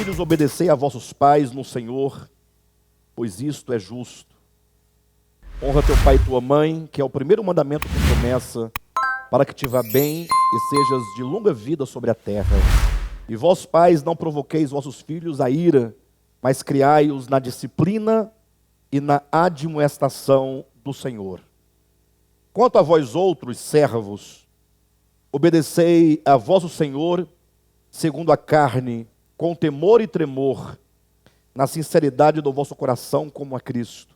filhos, obedecei a vossos pais no Senhor, pois isto é justo. Honra teu pai e tua mãe, que é o primeiro mandamento com promessa, para que te vá bem e sejas de longa vida sobre a terra. E vós, pais, não provoqueis vossos filhos a ira, mas criai-os na disciplina e na admoestação do Senhor. Quanto a vós outros, servos, obedecei a vosso Senhor, segundo a carne, com temor e tremor, na sinceridade do vosso coração, como a Cristo,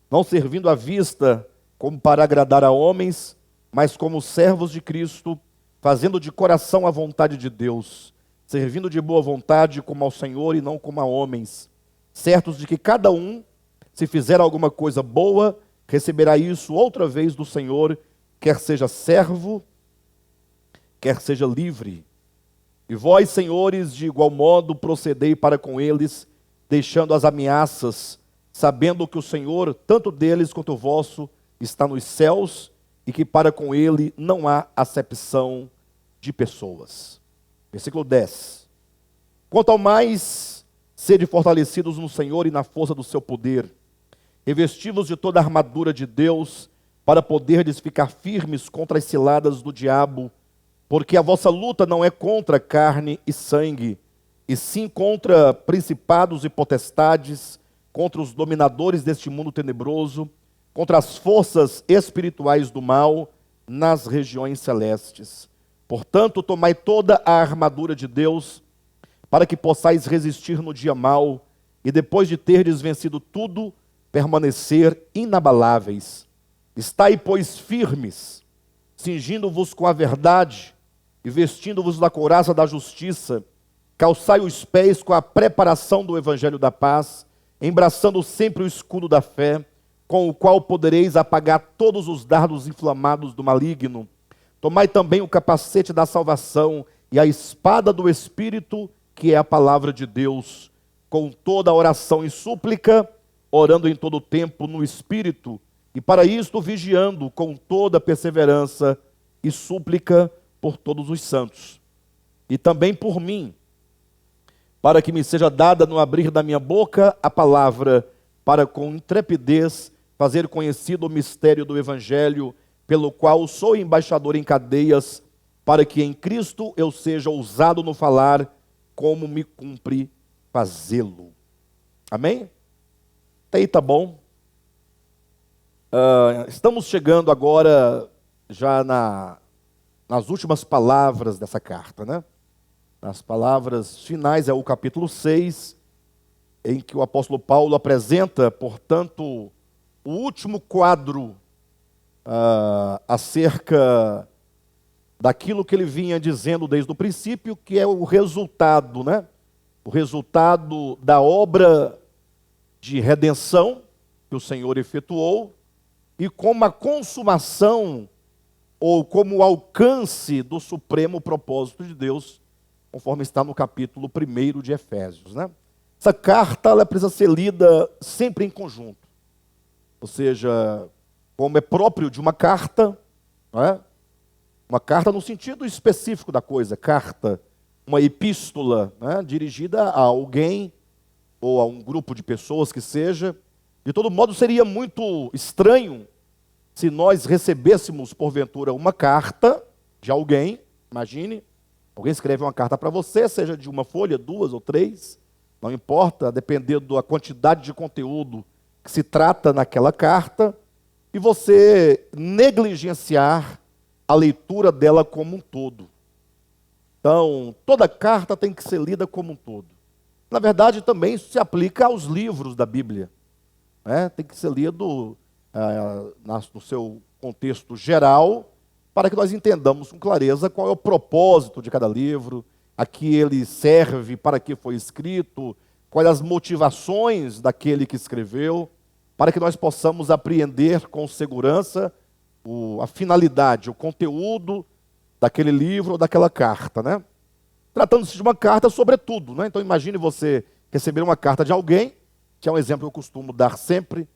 não servindo à vista como para agradar a homens, mas como servos de Cristo, fazendo de coração a vontade de Deus, servindo de boa vontade como ao Senhor e não como a homens, certos de que cada um, se fizer alguma coisa boa, receberá isso outra vez do Senhor, quer seja servo, quer seja livre. E vós, senhores, de igual modo procedei para com eles, deixando as ameaças, sabendo que o Senhor, tanto deles quanto o vosso, está nos céus, e que para com ele não há acepção de pessoas. Versículo 10. Quanto ao mais, sede fortalecidos no Senhor e na força do seu poder, revesti-vos de toda a armadura de Deus, para poderdes ficar firmes contra as ciladas do diabo, porque a vossa luta não é contra carne e sangue, e sim contra principados e potestades, contra os dominadores deste mundo tenebroso, contra as forças espirituais do mal nas regiões celestes. Portanto, tomai toda a armadura de Deus, para que possais resistir no dia mau, e depois de terdes vencido tudo, permanecer inabaláveis. Estai, pois, firmes, cingindo-vos com a verdade, e vestindo-vos da couraça da justiça, calçai os pés com a preparação do evangelho da paz, embraçando sempre o escudo da fé, com o qual podereis apagar todos os dardos inflamados do maligno. Tomai também o capacete da salvação e a espada do Espírito, que é a palavra de Deus, com toda a oração e súplica, orando em todo o tempo no Espírito, e para isto vigiando com toda perseverança e súplica por todos os santos. E também por mim, para que me seja dada no abrir da minha boca a palavra, para com intrepidez fazer conhecido o mistério do Evangelho, pelo qual sou embaixador em cadeias, para que em Cristo eu seja ousado no falar, como me cumpre fazê-lo. Amém? Até aí tá bom. Estamos chegando agora já nas últimas palavras dessa carta, né? Nas palavras finais, é o capítulo 6, em que o apóstolo Paulo apresenta, portanto, o último quadro acerca daquilo que ele vinha dizendo desde o princípio, que é o resultado, né? O resultado da obra de redenção que o Senhor efetuou, e como a consumação, ou como o alcance do supremo propósito de Deus, conforme está no capítulo 1 de Efésios, né? Essa carta ela precisa ser lida sempre em conjunto. Ou seja, como é próprio de uma carta, não é? Uma carta no sentido específico da coisa, carta, uma epístola, né, dirigida a alguém ou a um grupo de pessoas que seja. De todo modo, seria muito estranho se nós recebêssemos, porventura, uma carta de alguém. Imagine, alguém escreve uma carta para você, seja de uma folha, 2 ou 3, não importa, dependendo da quantidade de conteúdo que se trata naquela carta, e você negligenciar a leitura dela como um todo. Então, toda carta tem que ser lida como um todo. Na verdade, também isso se aplica aos livros da Bíblia, né? Tem que ser lido no seu contexto geral, para que nós entendamos com clareza qual é o propósito de cada livro, a que ele serve, para que foi escrito, quais as motivações daquele que escreveu, para que nós possamos apreender com segurança a finalidade, o conteúdo daquele livro ou daquela carta, né? Tratando-se de uma carta, sobretudo, né? Então imagine você receber uma carta de alguém, que é um exemplo que eu costumo dar sempre,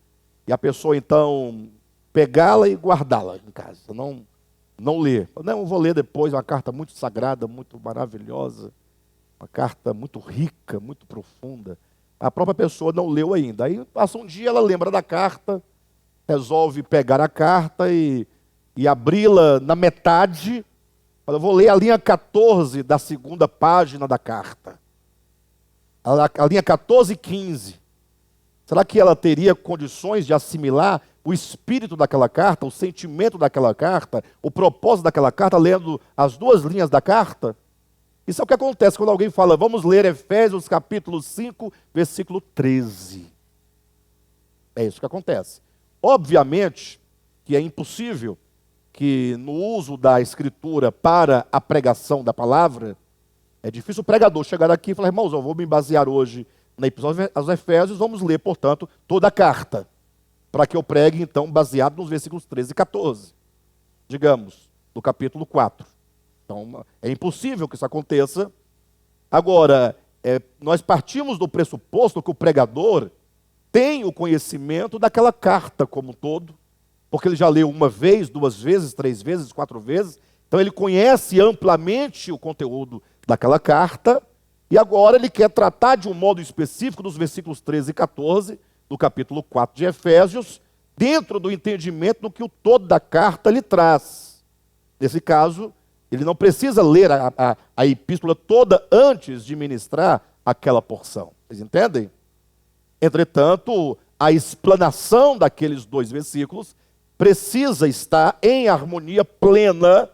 e a pessoa então pegá-la e guardá-la em casa, não ler. Não, eu vou ler depois, uma carta muito sagrada, muito maravilhosa. Uma carta muito rica, muito profunda. A própria pessoa não leu ainda. Aí passa um dia, ela lembra da carta, resolve pegar a carta e abri-la na metade. Eu vou ler a linha 14 da segunda página da carta. A linha 14 e 15. Será que ela teria condições de assimilar o espírito daquela carta, o sentimento daquela carta, o propósito daquela carta, lendo as duas linhas da carta? Isso é o que acontece quando alguém fala, vamos ler Efésios capítulo 5, versículo 13. É isso que acontece. Obviamente que é impossível que no uso da escritura para a pregação da palavra, é difícil o pregador chegar aqui e falar, irmãos, eu vou me basear hoje na episódio aos Efésios, vamos ler, portanto, toda a carta, para que eu pregue, então, baseado nos versículos 13 e 14, digamos, do capítulo 4. Então, é impossível que isso aconteça. Agora, nós partimos do pressuposto que o pregador tem o conhecimento daquela carta como um todo, porque ele já leu uma vez, duas vezes, três vezes, quatro vezes, então ele conhece amplamente o conteúdo daquela carta, e agora ele quer tratar de um modo específico dos versículos 13 e 14, do capítulo 4 de Efésios, dentro do entendimento do que o todo da carta lhe traz. Nesse caso, ele não precisa ler a epístola toda antes de ministrar aquela porção. Vocês entendem? Entretanto, a explanação daqueles dois versículos precisa estar em harmonia plena,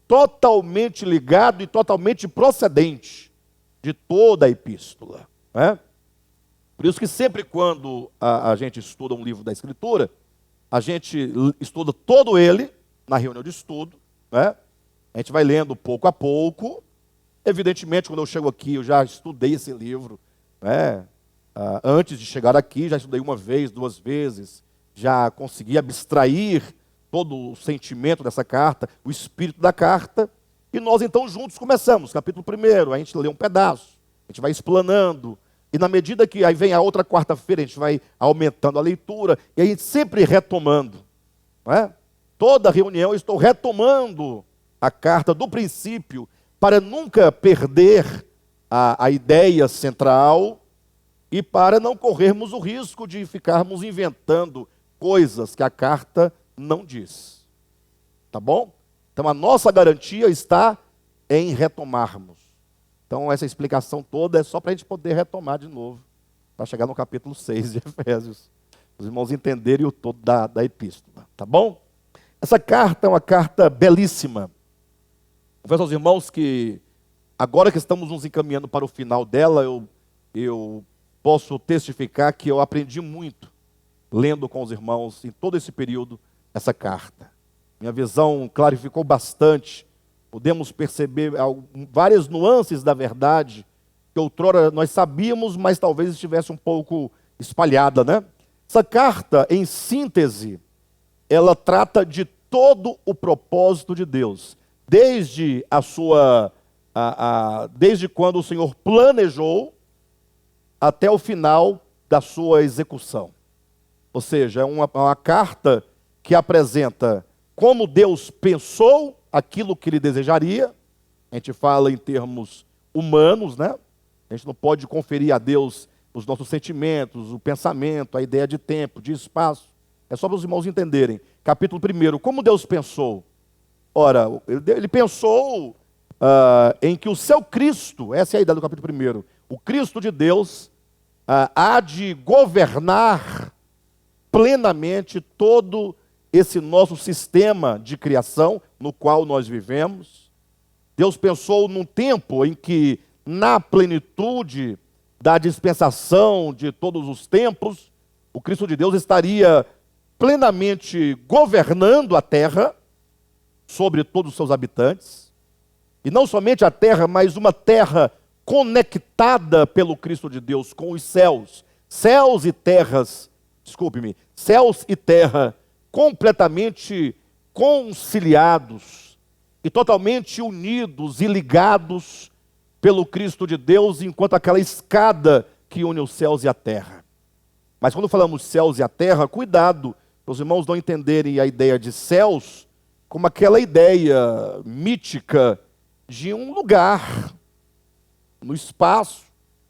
totalmente ligado e totalmente procedente de toda a epístola. Né? Por isso que sempre quando a gente estuda um livro da Escritura, a gente estuda todo ele na reunião de estudo, né? A gente vai lendo pouco a pouco. Evidentemente, quando eu chego aqui, eu já estudei esse livro, né? Antes de chegar aqui, já estudei uma vez, duas vezes, já consegui abstrair todo o sentimento dessa carta, o espírito da carta, e nós então juntos começamos, capítulo 1, a gente lê um pedaço, a gente vai explanando, e na medida que aí vem a outra quarta-feira, a gente vai aumentando a leitura, e a gente sempre retomando, não é? Toda reunião eu estou retomando a carta do princípio, para nunca perder a ideia central, e para não corrermos o risco de ficarmos inventando coisas que a carta não diz. Tá bom? Então a nossa garantia está em retomarmos. Então essa explicação toda é só para a gente poder retomar de novo, para chegar no capítulo 6 de Efésios. Os irmãos entenderem o todo da epístola. Tá bom? Essa carta é uma carta belíssima. Confesso aos irmãos que agora que estamos nos encaminhando para o final dela, eu posso testificar que eu aprendi muito lendo com os irmãos em todo esse período essa carta. Minha visão clarificou bastante. Podemos perceber várias nuances da verdade que outrora nós sabíamos, mas talvez estivesse um pouco espalhada, né? Essa carta, em síntese, ela trata de todo o propósito de Deus, desde desde quando o Senhor planejou até o final da sua execução. Ou seja, é uma carta que apresenta como Deus pensou aquilo que Ele desejaria. A gente fala em termos humanos, né? A gente não pode conferir a Deus os nossos sentimentos, o pensamento, a ideia de tempo, de espaço. É só para os irmãos entenderem. Capítulo 1, como Deus pensou? Ora, Ele pensou em que o seu Cristo, essa é a ideia do capítulo 1, o Cristo de Deus há de governar plenamente todo esse nosso sistema de criação no qual nós vivemos. Deus pensou num tempo em que, na plenitude da dispensação de todos os tempos, o Cristo de Deus estaria plenamente governando a terra sobre todos os seus habitantes. E não somente a terra, mas uma terra conectada pelo Cristo de Deus com os céus. Céus e terras, desculpe-me, céus e terra completamente conciliados e totalmente unidos e ligados pelo Cristo de Deus, enquanto aquela escada que une os céus e a terra. Mas quando falamos céus e a terra, cuidado, para os irmãos não entenderem a ideia de céus como aquela ideia mítica de um lugar. no espaço,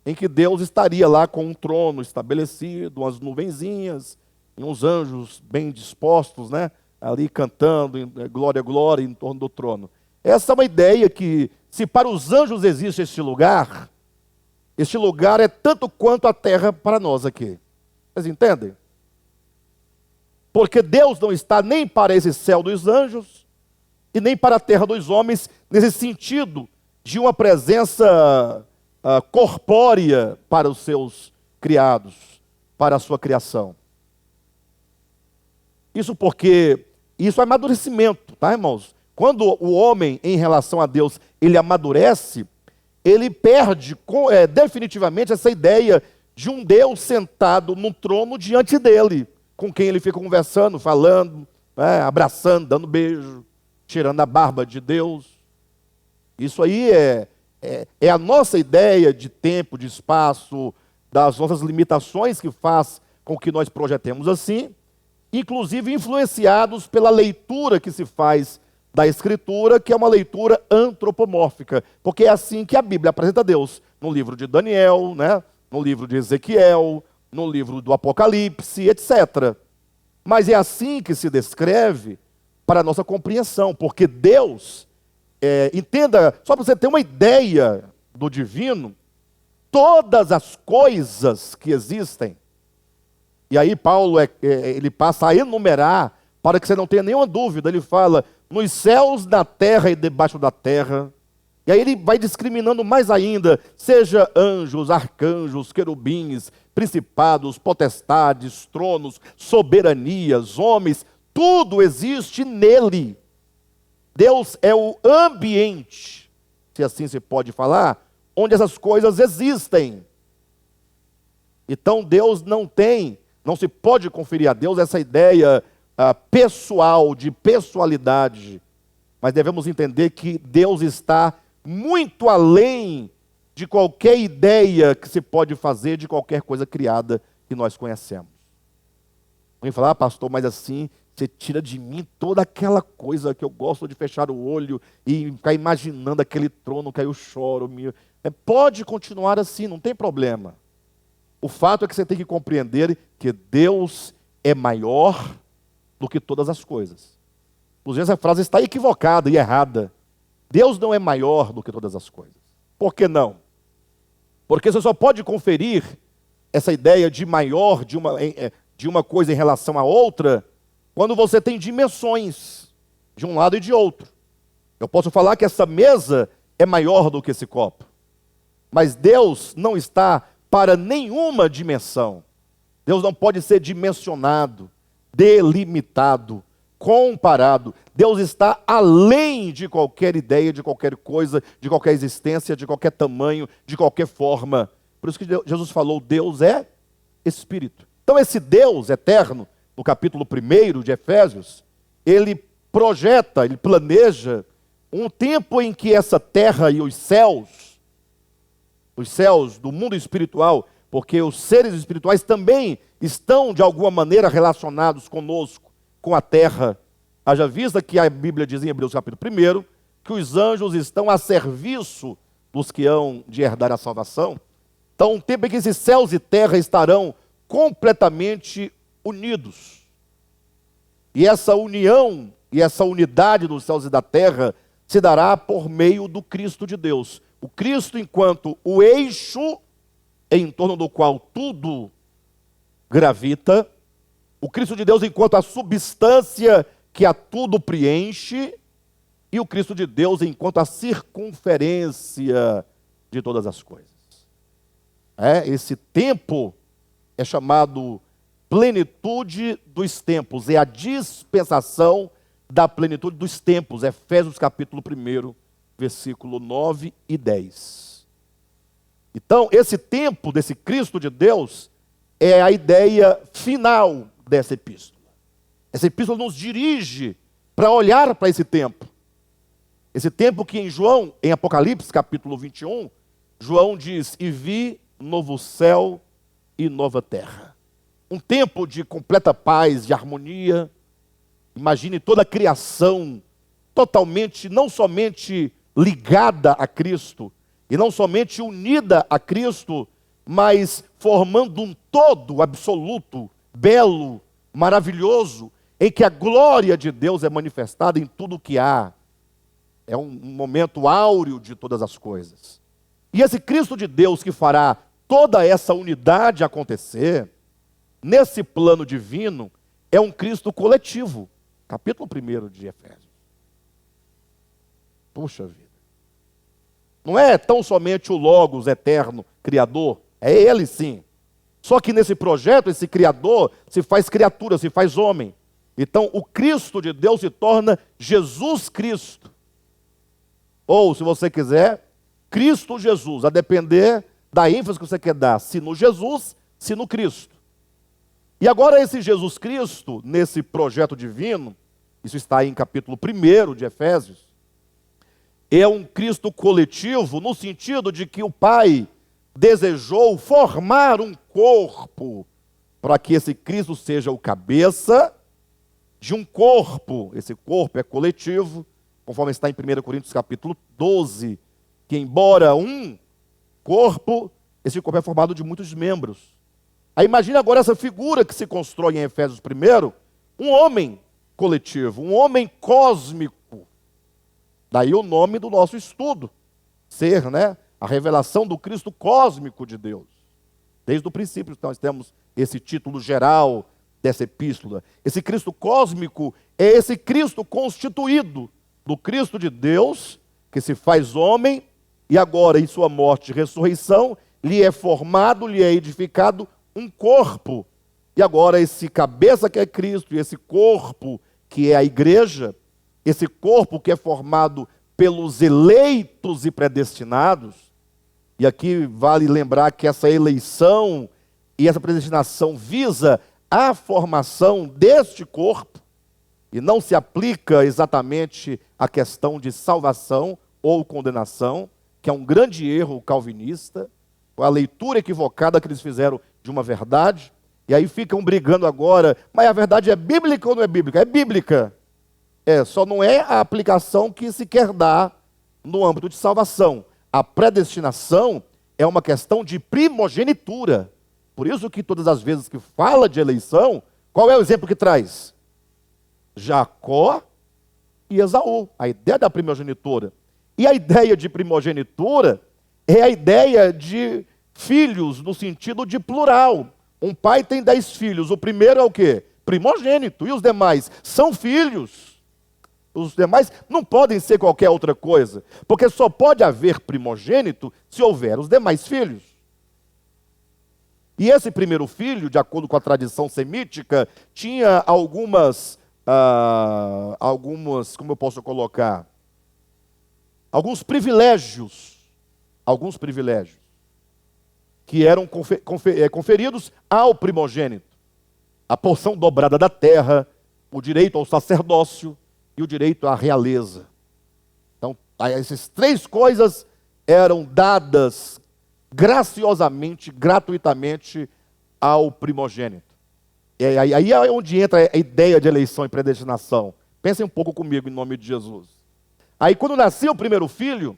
em que Deus estaria lá com um trono estabelecido, umas nuvenzinhas, e uns anjos bem dispostos, né? Ali cantando, glória, glória, em torno do trono. Essa é uma ideia que, se para os anjos existe este lugar é tanto quanto a terra para nós aqui. Vocês entendem? Porque Deus não está nem para esse céu dos anjos, e nem para a terra dos homens, nesse sentido de uma presença corpórea para os seus criados, para a sua criação. Isso porque, isso é amadurecimento, tá, irmãos? Quando o homem, em relação a Deus, ele amadurece, ele perde definitivamente essa ideia de um Deus sentado no trono diante dele, com quem ele fica conversando, falando, né, abraçando, dando beijo, tirando a barba de Deus. Isso aí é a nossa ideia de tempo, de espaço, das nossas limitações que faz com que nós projetemos assim, inclusive influenciados pela leitura que se faz da Escritura, que é uma leitura antropomórfica, porque é assim que a Bíblia apresenta Deus, no livro de Daniel, né, no livro de Ezequiel, no livro do Apocalipse, etc. Mas é assim que se descreve para a nossa compreensão, porque Deus, entenda, só para você ter uma ideia do divino, todas as coisas que existem, e aí Paulo ele passa a enumerar, para que você não tenha nenhuma dúvida, ele fala, nos céus, na terra e debaixo da terra, e aí ele vai discriminando mais ainda, seja anjos, arcanjos, querubins, principados, potestades, tronos, soberanias, homens, tudo existe nele. Deus é o ambiente, se assim se pode falar, onde essas coisas existem. Então Deus não se pode conferir a Deus essa ideia pessoal, de pessoalidade, mas devemos entender que Deus está muito além de qualquer ideia que se pode fazer de qualquer coisa criada que nós conhecemos. Alguém fala, pastor, mas assim, você tira de mim toda aquela coisa que eu gosto de fechar o olho e ficar imaginando aquele trono que aí eu choro. Pode continuar assim, não tem problema. O fato é que você tem que compreender que Deus é maior do que todas as coisas. Inclusive essa frase está equivocada e errada. Deus não é maior do que todas as coisas. Por que não? Porque você só pode conferir essa ideia de maior de uma coisa em relação a outra quando você tem dimensões de um lado e de outro. Eu posso falar que essa mesa é maior do que esse copo, mas Deus não está para nenhuma dimensão. Deus não pode ser dimensionado, delimitado, comparado. Deus está além de qualquer ideia, de qualquer coisa, de qualquer existência, de qualquer tamanho, de qualquer forma. Por isso que Jesus falou, Deus é Espírito. Então esse Deus eterno, no capítulo 1 de Efésios, ele projeta, ele planeja um tempo em que essa terra e os céus do mundo espiritual, porque os seres espirituais também estão de alguma maneira relacionados conosco, com a terra. Haja vista que a Bíblia diz em Hebreus capítulo 1, que os anjos estão a serviço dos que hão de herdar a salvação. Então, um tempo em que esses céus e terra estarão completamente unidos. E essa união e essa unidade dos céus e da terra se dará por meio do Cristo de Deus. O Cristo enquanto o eixo em torno do qual tudo gravita, o Cristo de Deus enquanto a substância que a tudo preenche, e o Cristo de Deus enquanto a circunferência de todas as coisas. Esse tempo é chamado plenitude dos tempos, é a dispensação da plenitude dos tempos, Efésios capítulo 1, versículo 9 e 10. Então, esse tempo desse Cristo de Deus é a ideia final dessa epístola. Essa epístola nos dirige para olhar para esse tempo. Esse tempo que em Apocalipse capítulo 21, João diz, e vi novo céu e nova terra. Um tempo de completa paz, de harmonia. Imagine toda a criação totalmente, não somente ligada a Cristo, e não somente unida a Cristo, mas formando um todo absoluto, belo, maravilhoso, em que a glória de Deus é manifestada em tudo o que há. É um momento áureo de todas as coisas. E esse Cristo de Deus que fará toda essa unidade acontecer, nesse plano divino, é um Cristo coletivo. Capítulo 1 de Efésios. Puxa vida. Não é tão somente o Logos eterno, Criador, é Ele sim. Só que nesse projeto, esse Criador se faz criatura, se faz homem. Então o Cristo de Deus se torna Jesus Cristo. Ou, se você quiser, Cristo Jesus, a depender da ênfase que você quer dar, se no Jesus, se no Cristo. E agora esse Jesus Cristo, nesse projeto divino, isso está aí em capítulo 1 de Efésios, é um Cristo coletivo no sentido de que o Pai desejou formar um corpo para que esse Cristo seja o cabeça de um corpo. Esse corpo é coletivo, conforme está em 1 Coríntios capítulo 12, que embora um corpo, esse corpo é formado de muitos membros. Aí imagine agora essa figura que se constrói em Efésios 1, um homem coletivo, um homem cósmico. Daí o nome do nosso estudo, ser, né? A revelação do Cristo cósmico de Deus. Desde o princípio, então, nós temos esse título geral dessa epístola. Esse Cristo cósmico é esse Cristo constituído do Cristo de Deus, que se faz homem, e agora, em sua morte e ressurreição, lhe é formado, lhe é edificado um corpo. E agora, esse cabeça que é Cristo, e esse corpo que é a igreja, esse corpo que é formado pelos eleitos e predestinados, e aqui vale lembrar que essa eleição e essa predestinação visa a formação deste corpo, e não se aplica exatamente à questão de salvação ou condenação, que é um grande erro calvinista, a leitura equivocada que eles fizeram de uma verdade, e aí ficam brigando agora, mas a verdade é bíblica ou não é bíblica? É bíblica. Só não é a aplicação que se quer dar no âmbito de salvação. A predestinação é uma questão de primogenitura. Por isso que todas as vezes que fala de eleição, qual é o exemplo que traz? Jacó e Esaú, a ideia da primogenitura. E a ideia de primogenitura é a ideia de filhos no sentido de plural. Um pai tem 10 filhos, o primeiro é o quê? Primogênito, e os demais são filhos. Os demais não podem ser qualquer outra coisa, porque só pode haver primogênito se houver os demais filhos. E esse primeiro filho, de acordo com a tradição semítica, tinha algumas, como eu posso colocar, alguns privilégios, que eram conferidos ao primogênito. A porção dobrada da terra, o direito ao sacerdócio, e o direito à realeza. Então, essas 3 coisas eram dadas graciosamente, gratuitamente ao primogênito. E aí é onde entra a ideia de eleição e predestinação. Pensem um pouco comigo em nome de Jesus. Aí quando nasceu o primeiro filho,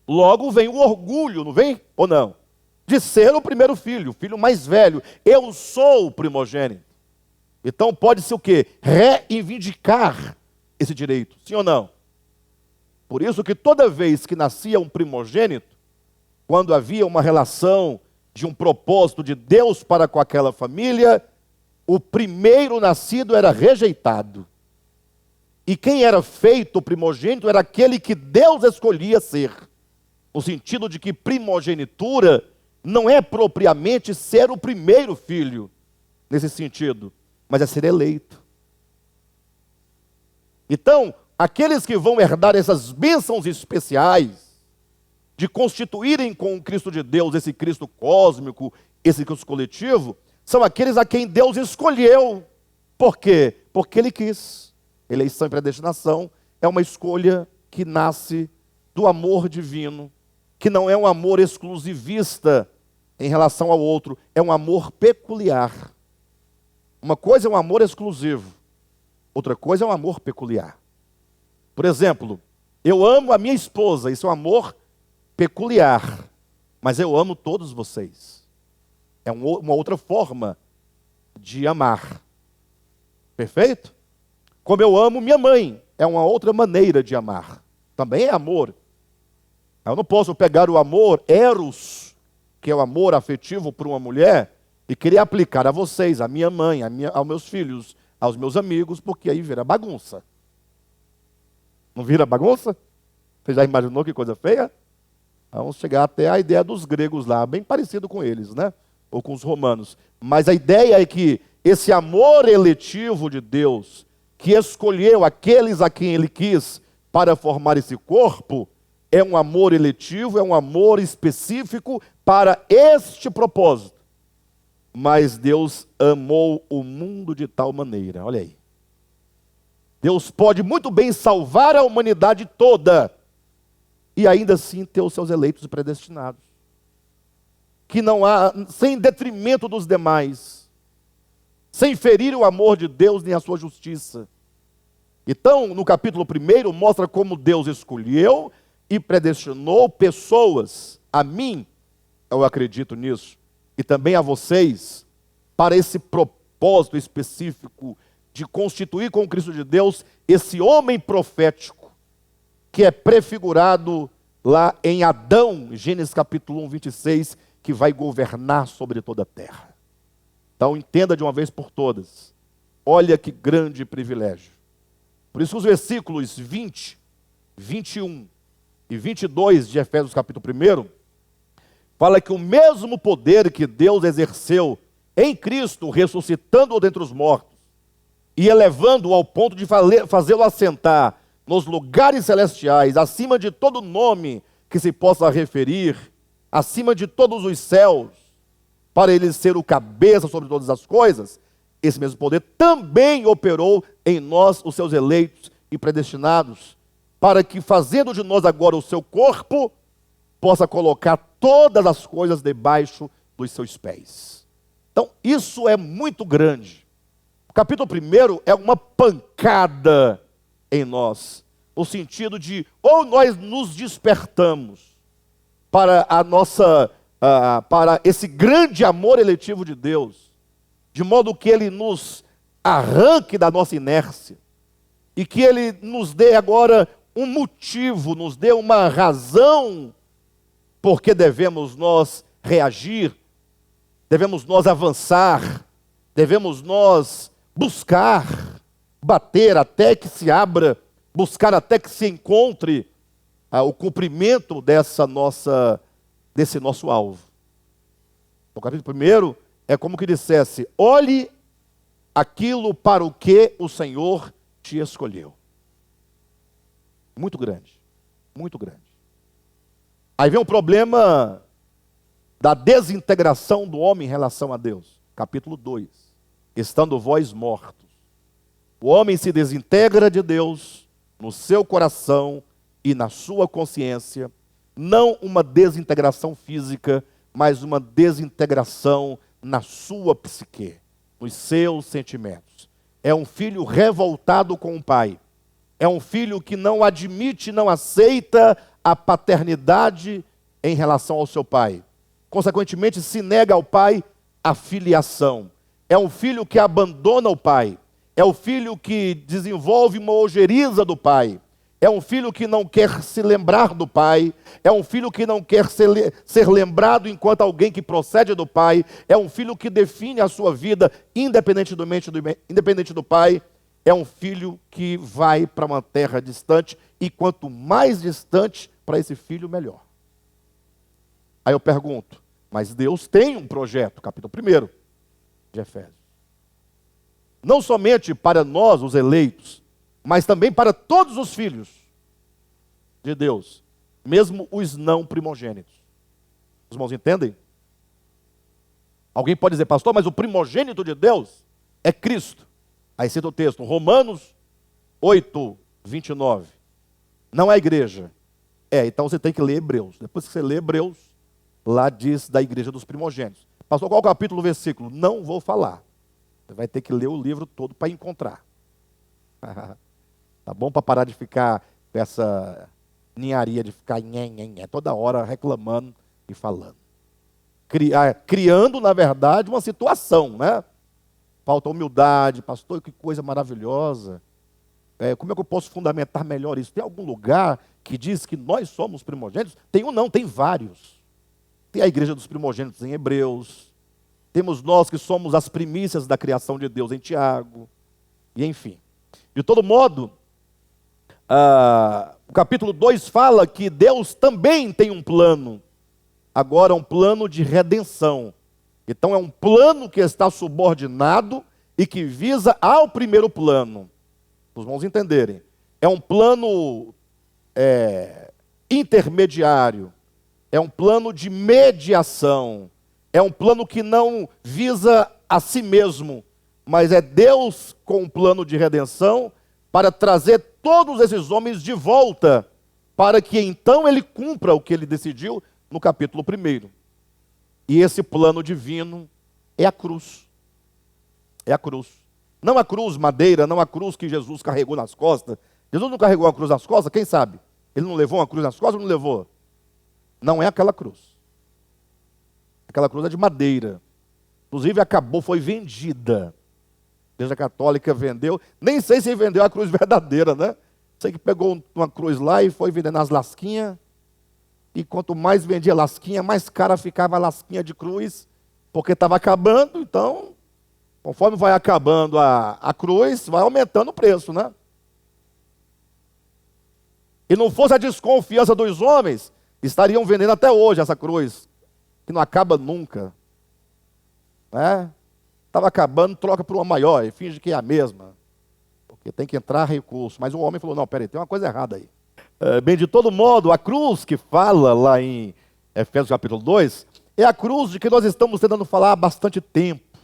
logo vem o orgulho, não vem? Ou não? De ser o primeiro filho, o filho mais velho. Eu sou o primogênito. Então pode-se o quê? Reivindicar esse direito, sim ou não? Por isso que toda vez que nascia um primogênito, quando havia uma relação de um propósito de Deus para com aquela família, o primeiro nascido era rejeitado. E quem era feito primogênito era aquele que Deus escolhia ser. No sentido de que primogenitura não é propriamente ser o primeiro filho, nesse sentido, mas é ser eleito. Então, aqueles que vão herdar essas bênçãos especiais, de constituírem com o Cristo de Deus, esse Cristo cósmico, esse Cristo coletivo, são aqueles a quem Deus escolheu. Por quê? Porque Ele quis. Eleição e predestinação é uma escolha que nasce do amor divino, que não é um amor exclusivista em relação ao outro, é um amor peculiar. Uma coisa é um amor exclusivo, outra coisa é um amor peculiar. Por exemplo, eu amo a minha esposa, isso é um amor peculiar, mas eu amo todos vocês. É uma outra forma de amar. Perfeito? Como eu amo minha mãe, é uma outra maneira de amar. Também é amor. Eu não posso pegar o amor eros, que é o amor afetivo por uma mulher, e querer aplicar a vocês, a minha mãe, aos meus filhos, aos meus amigos, porque aí vira bagunça. Não vira bagunça? Você já imaginou que coisa feia? Vamos chegar até a ideia dos gregos lá, bem parecido com eles, né? Ou com os romanos. Mas a ideia é que esse amor eletivo de Deus, que escolheu aqueles a quem Ele quis para formar esse corpo, é um amor eletivo, é um amor específico para este propósito. Mas Deus amou o mundo de tal maneira, olha aí. Deus pode muito bem salvar a humanidade toda e ainda assim ter os seus eleitos e predestinados. Que não há, sem detrimento dos demais, sem ferir o amor de Deus nem a sua justiça. Então, no capítulo 1, mostra como Deus escolheu e predestinou pessoas, a mim, eu acredito nisso, e também a vocês, para esse propósito específico de constituir com Cristo de Deus esse homem profético, que é prefigurado lá em Adão, Gênesis capítulo 1, 26, que vai governar sobre toda a terra. Então entenda de uma vez por todas, olha que grande privilégio. Por isso os versículos 20, 21 e 22 de Efésios capítulo 1, fala que o mesmo poder que Deus exerceu em Cristo, ressuscitando-o dentre os mortos, e elevando-o ao ponto de fazê-lo assentar nos lugares celestiais, acima de todo nome que se possa referir, acima de todos os céus, para ele ser o cabeça sobre todas as coisas, esse mesmo poder também operou em nós, os seus eleitos e predestinados, para que, fazendo de nós agora o seu corpo, possa colocar todas as coisas debaixo dos seus pés. Então, isso é muito grande. O capítulo 1 é uma pancada em nós, no sentido de, ou nós nos despertamos para para esse grande amor eletivo de Deus, de modo que Ele nos arranque da nossa inércia, e que Ele nos dê agora um motivo, nos dê uma razão, porque devemos nós reagir, devemos nós avançar, devemos nós buscar, bater até que se abra, buscar até que se encontre o cumprimento desse nosso alvo. O capítulo 1 é como que dissesse: olhe aquilo para o que o Senhor te escolheu. Muito grande, muito grande. Aí vem o problema da desintegração do homem em relação a Deus. Capítulo 2. Estando vós mortos. O homem se desintegra de Deus no seu coração e na sua consciência. Não uma desintegração física, mas uma desintegração na sua psique, nos seus sentimentos. É um filho revoltado com o pai. É um filho que não admite, não aceita a paternidade em relação ao seu pai. Consequentemente, se nega ao pai a filiação. É um filho que abandona o pai. É o filho que desenvolve uma ojeriza do pai. É um filho que não quer se lembrar do pai. É um filho que não quer ser lembrado enquanto alguém que procede do pai. É um filho que define a sua vida independente do pai. É um filho que vai para uma terra distante. E quanto mais distante para esse filho, melhor. Aí eu pergunto, mas Deus tem um projeto, capítulo 1 de Efésios. Não somente para nós, os eleitos, mas também para todos os filhos de Deus, mesmo os não primogênitos. Os irmãos entendem? Alguém pode dizer, pastor, mas o primogênito de Deus é Cristo. Aí cita o texto, Romanos 8, 29. Não é a igreja. Então você tem que ler Hebreus. Depois que você lê Hebreus, lá diz da igreja dos primogênitos. Pastor, qual é o capítulo, versículo? Não vou falar. Você vai ter que ler o livro todo para encontrar. Tá bom? Para parar de ficar com ninharia de ficar nhen, toda hora reclamando e falando. Criando, na verdade, uma situação, né? Falta humildade, pastor, que coisa maravilhosa. Como é que eu posso fundamentar melhor isso? Tem algum lugar que diz que nós somos primogênitos? Tem um não, tem vários. Tem a igreja dos primogênitos em Hebreus. Temos nós que somos as primícias da criação de Deus em Tiago. E enfim. De todo modo, o capítulo 2 fala que Deus também tem um plano. Agora um plano de redenção. Então é um plano que está subordinado e que visa ao primeiro plano. Os irmãos entenderem. É um plano intermediário. É um plano de mediação. É um plano que não visa a si mesmo, mas é Deus com um plano de redenção para trazer todos esses homens de volta, para que então ele cumpra o que ele decidiu no capítulo 1. E esse plano divino é a cruz. É a cruz. Não a cruz madeira, não a cruz que Jesus carregou nas costas. Jesus não carregou a cruz nas costas, quem sabe? Ele não levou uma cruz nas costas ou não levou? Não é aquela cruz. Aquela cruz é de madeira. Inclusive acabou, foi vendida. A Igreja Católica vendeu. Nem sei se vendeu a cruz verdadeira, né? Sei que pegou uma cruz lá e foi vendendo as lasquinhas. E quanto mais vendia lasquinha, mais cara ficava a lasquinha de cruz. Porque estava acabando, então, conforme vai acabando a cruz, vai aumentando o preço, né? E não fosse a desconfiança dos homens, estariam vendendo até hoje essa cruz, que não acaba nunca. Né? Estava acabando, troca por uma maior e finge que é a mesma. Porque tem que entrar recurso. Mas o homem falou, não, peraí, tem uma coisa errada aí. Bem, de todo modo, a cruz que fala lá em Efésios capítulo 2, é a cruz de que nós estamos tentando falar há bastante tempo.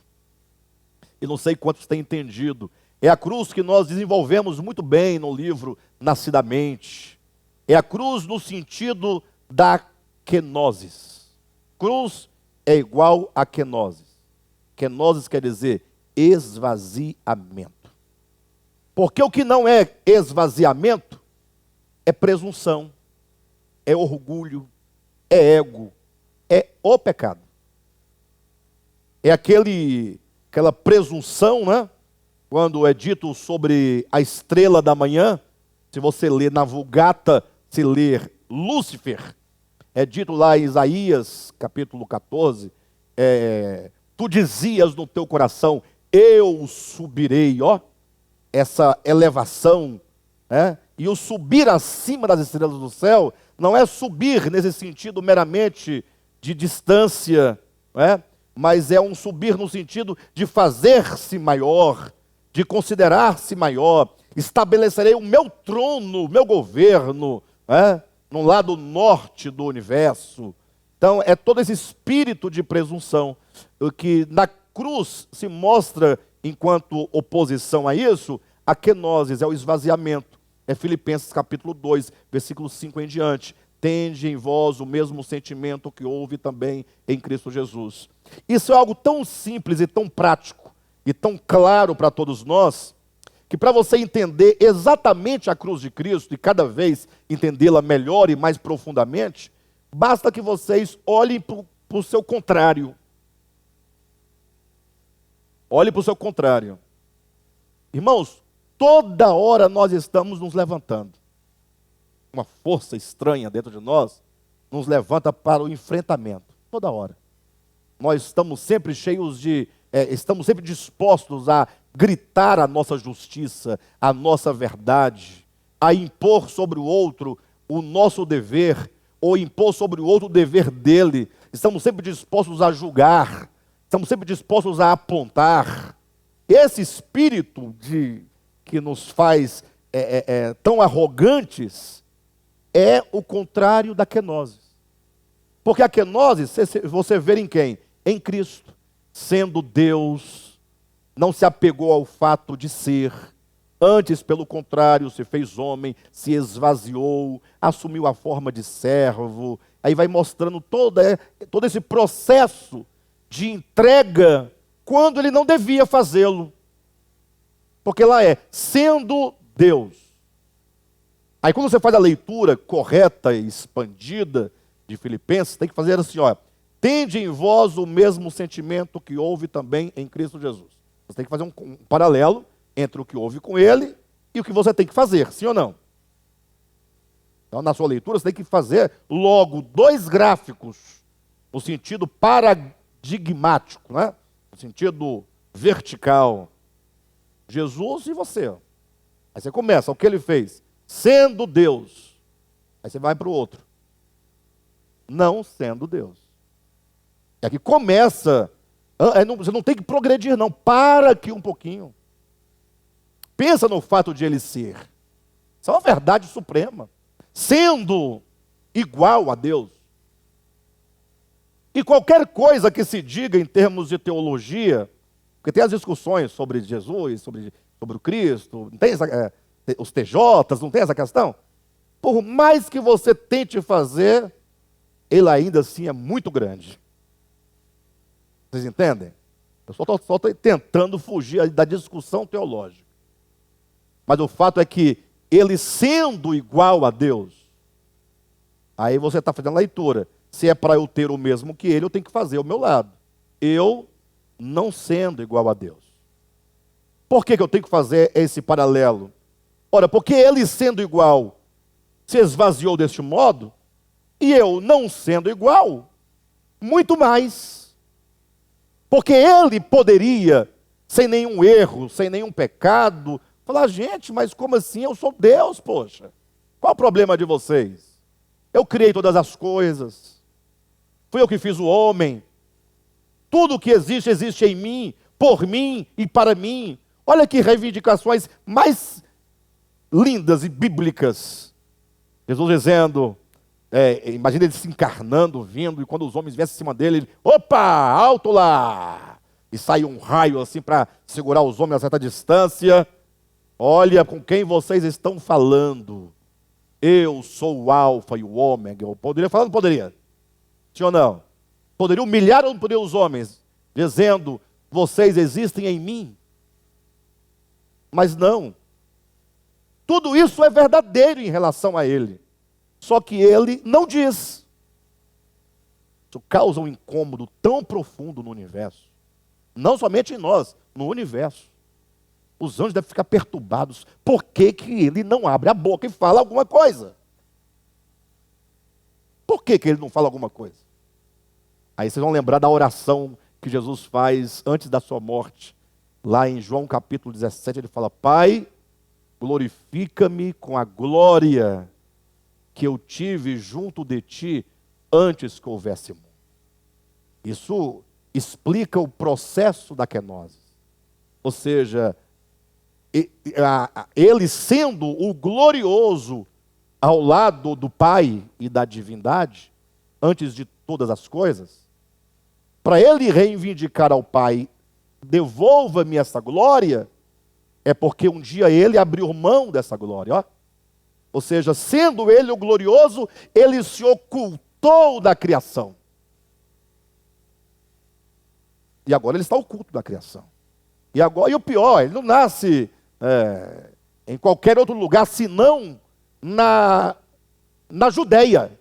E não sei quantos têm entendido. É a cruz que nós desenvolvemos muito bem no livro Nascidamente. É a cruz no sentido da kenosis. Cruz é igual a kenosis. Kenosis quer dizer esvaziamento. Porque o que não é esvaziamento é presunção, é orgulho, é ego, é o pecado. É aquela presunção, né? Quando é dito sobre a estrela da manhã, se você ler na Vulgata, se ler Lúcifer, é dito lá em Isaías, capítulo 14, tu dizias no teu coração, eu subirei, ó, essa elevação, né? E o subir acima das estrelas do céu, não é subir nesse sentido meramente de distância, né? Mas é um subir no sentido de fazer-se maior, de considerar-se maior. Estabelecerei o meu trono, o meu governo, né? No lado norte do universo. Então, é todo esse espírito de presunção, que na cruz se mostra, enquanto oposição a isso, a kenosis, é o esvaziamento. É Filipenses capítulo 2, versículo 5 em diante. Tende em vós o mesmo sentimento que houve também em Cristo Jesus. Isso é algo tão simples e tão prático e tão claro para todos nós, que para você entender exatamente a cruz de Cristo e cada vez entendê-la melhor e mais profundamente, basta que vocês olhem para o seu contrário. Olhem para o seu contrário. Irmãos, toda hora nós estamos nos levantando. Uma força estranha dentro de nós nos levanta para o enfrentamento. Toda hora. Nós estamos sempre estamos sempre dispostos a gritar a nossa justiça, a nossa verdade, a impor sobre o outro o nosso dever, ou impor sobre o outro o dever dele. Estamos sempre dispostos a julgar, estamos sempre dispostos a apontar. Esse espírito que nos faz tão arrogantes é o contrário da kenosis. Porque a kenosis, você vê em quem? Em Cristo. Sendo Deus, não se apegou ao fato de ser, antes, pelo contrário, se fez homem, se esvaziou, assumiu a forma de servo. Aí vai mostrando todo esse processo de entrega, quando ele não devia fazê-lo. Porque lá sendo Deus. Aí quando você faz a leitura correta e expandida de Filipenses, tem que fazer assim, ó. Tende em vós o mesmo sentimento que houve também em Cristo Jesus. Você tem que fazer um paralelo entre o que houve com ele e o que você tem que fazer, sim ou não? Então, na sua leitura, você tem que fazer logo 2 gráficos no sentido paradigmático, né? No sentido vertical. Jesus e você. Aí você começa, o que ele fez? Sendo Deus. Aí você vai para o outro. Não sendo Deus. E aqui começa. Você não tem que progredir, não. Para aqui um pouquinho. Pensa no fato de ele ser. Isso é uma verdade suprema. Sendo igual a Deus. E qualquer coisa que se diga em termos de teologia, porque tem as discussões sobre Jesus, sobre o Cristo, não tem os TJs, não tem essa questão? Por mais que você tente fazer, ele ainda assim é muito grande. Vocês entendem? Eu só estou tentando fugir da discussão teológica. Mas o fato é que ele sendo igual a Deus, aí você está fazendo a leitura. Se é para eu ter o mesmo que ele, eu tenho que fazer ao meu lado. Eu não sendo igual a Deus. Por que eu tenho que fazer esse paralelo? Ora, porque ele sendo igual, se esvaziou deste modo, e eu não sendo igual, muito mais. Porque ele poderia, sem nenhum erro, sem nenhum pecado, falar, gente, mas como assim? Eu sou Deus, poxa. Qual o problema de vocês? Eu criei todas as coisas. Fui eu que fiz o homem. Tudo que existe, existe em mim, por mim e para mim. Olha que reivindicações mais lindas e bíblicas. Jesus dizendo, imagina ele se encarnando, vindo, e quando os homens viessem em cima dele, ele, opa, alto lá! E sai um raio assim para segurar os homens a certa distância. Olha com quem vocês estão falando. Eu sou o alfa e o ômega. Eu poderia falar ou não poderia? Sim ou não? Poderia humilhar ou não poderia os homens? Dizendo, vocês existem em mim. Mas não. Tudo isso é verdadeiro em relação a ele. Só que ele não diz. Isso causa um incômodo tão profundo no universo. Não somente em nós, no universo. Os anjos devem ficar perturbados. Por que ele não abre a boca e fala alguma coisa? Por que ele não fala alguma coisa? Aí vocês vão lembrar da oração que Jesus faz antes da sua morte. Lá em João capítulo 17, ele fala, Pai, glorifica-me com a glória que eu tive junto de ti antes que houvesse mundo. Isso explica o processo da kenosis. Ou seja, ele sendo o glorioso ao lado do Pai e da divindade, antes de todas as coisas, para ele reivindicar ao Pai, devolva-me essa glória, é porque um dia ele abriu mão dessa glória, ó. Ou seja, sendo ele o glorioso, ele se ocultou da criação. E agora ele está oculto da criação. E o pior, ele não nasce em qualquer outro lugar, senão na Judeia.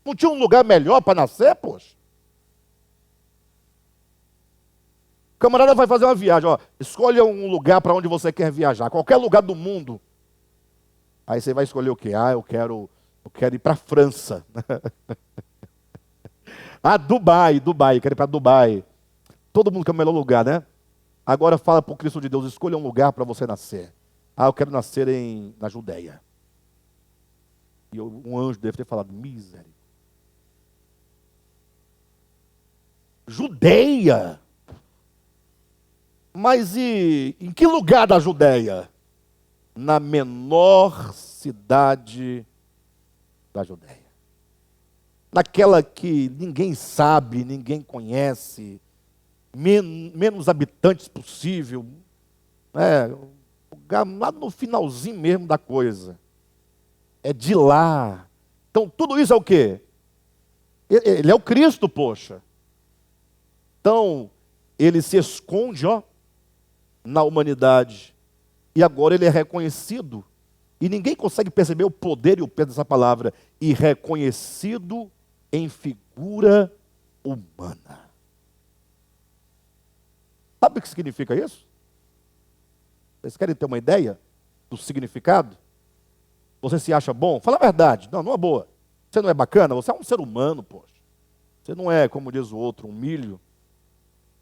Não tinha um lugar melhor para nascer, poxa? O camarada vai fazer uma viagem, ó, escolha um lugar para onde você quer viajar, qualquer lugar do mundo. Aí você vai escolher o quê? Eu quero ir para a França. Dubai, quero ir para Dubai. Todo mundo quer o melhor lugar, né? Agora fala para o Cristo de Deus, escolha um lugar para você nascer. Eu quero nascer na Judeia. E um anjo deve ter falado, misericórdia. Judeia? Mas em que lugar da Judeia? Na menor cidade da Judeia. Naquela que ninguém sabe, ninguém conhece, menos habitantes possível. Lugar lá no finalzinho mesmo da coisa. É de lá. Então tudo isso é o quê? Ele é o Cristo, poxa. Então, ele se esconde, na humanidade. E agora ele é reconhecido E ninguém consegue perceber o poder e o peso dessa palavra. E reconhecido em figura humana. Sabe o que significa isso? Vocês querem ter uma ideia do significado? Você se acha bom? Fala a verdade. Não, não é boa. Você não é bacana? Você é um ser humano, poxa. Você não é, como diz o outro, um milho.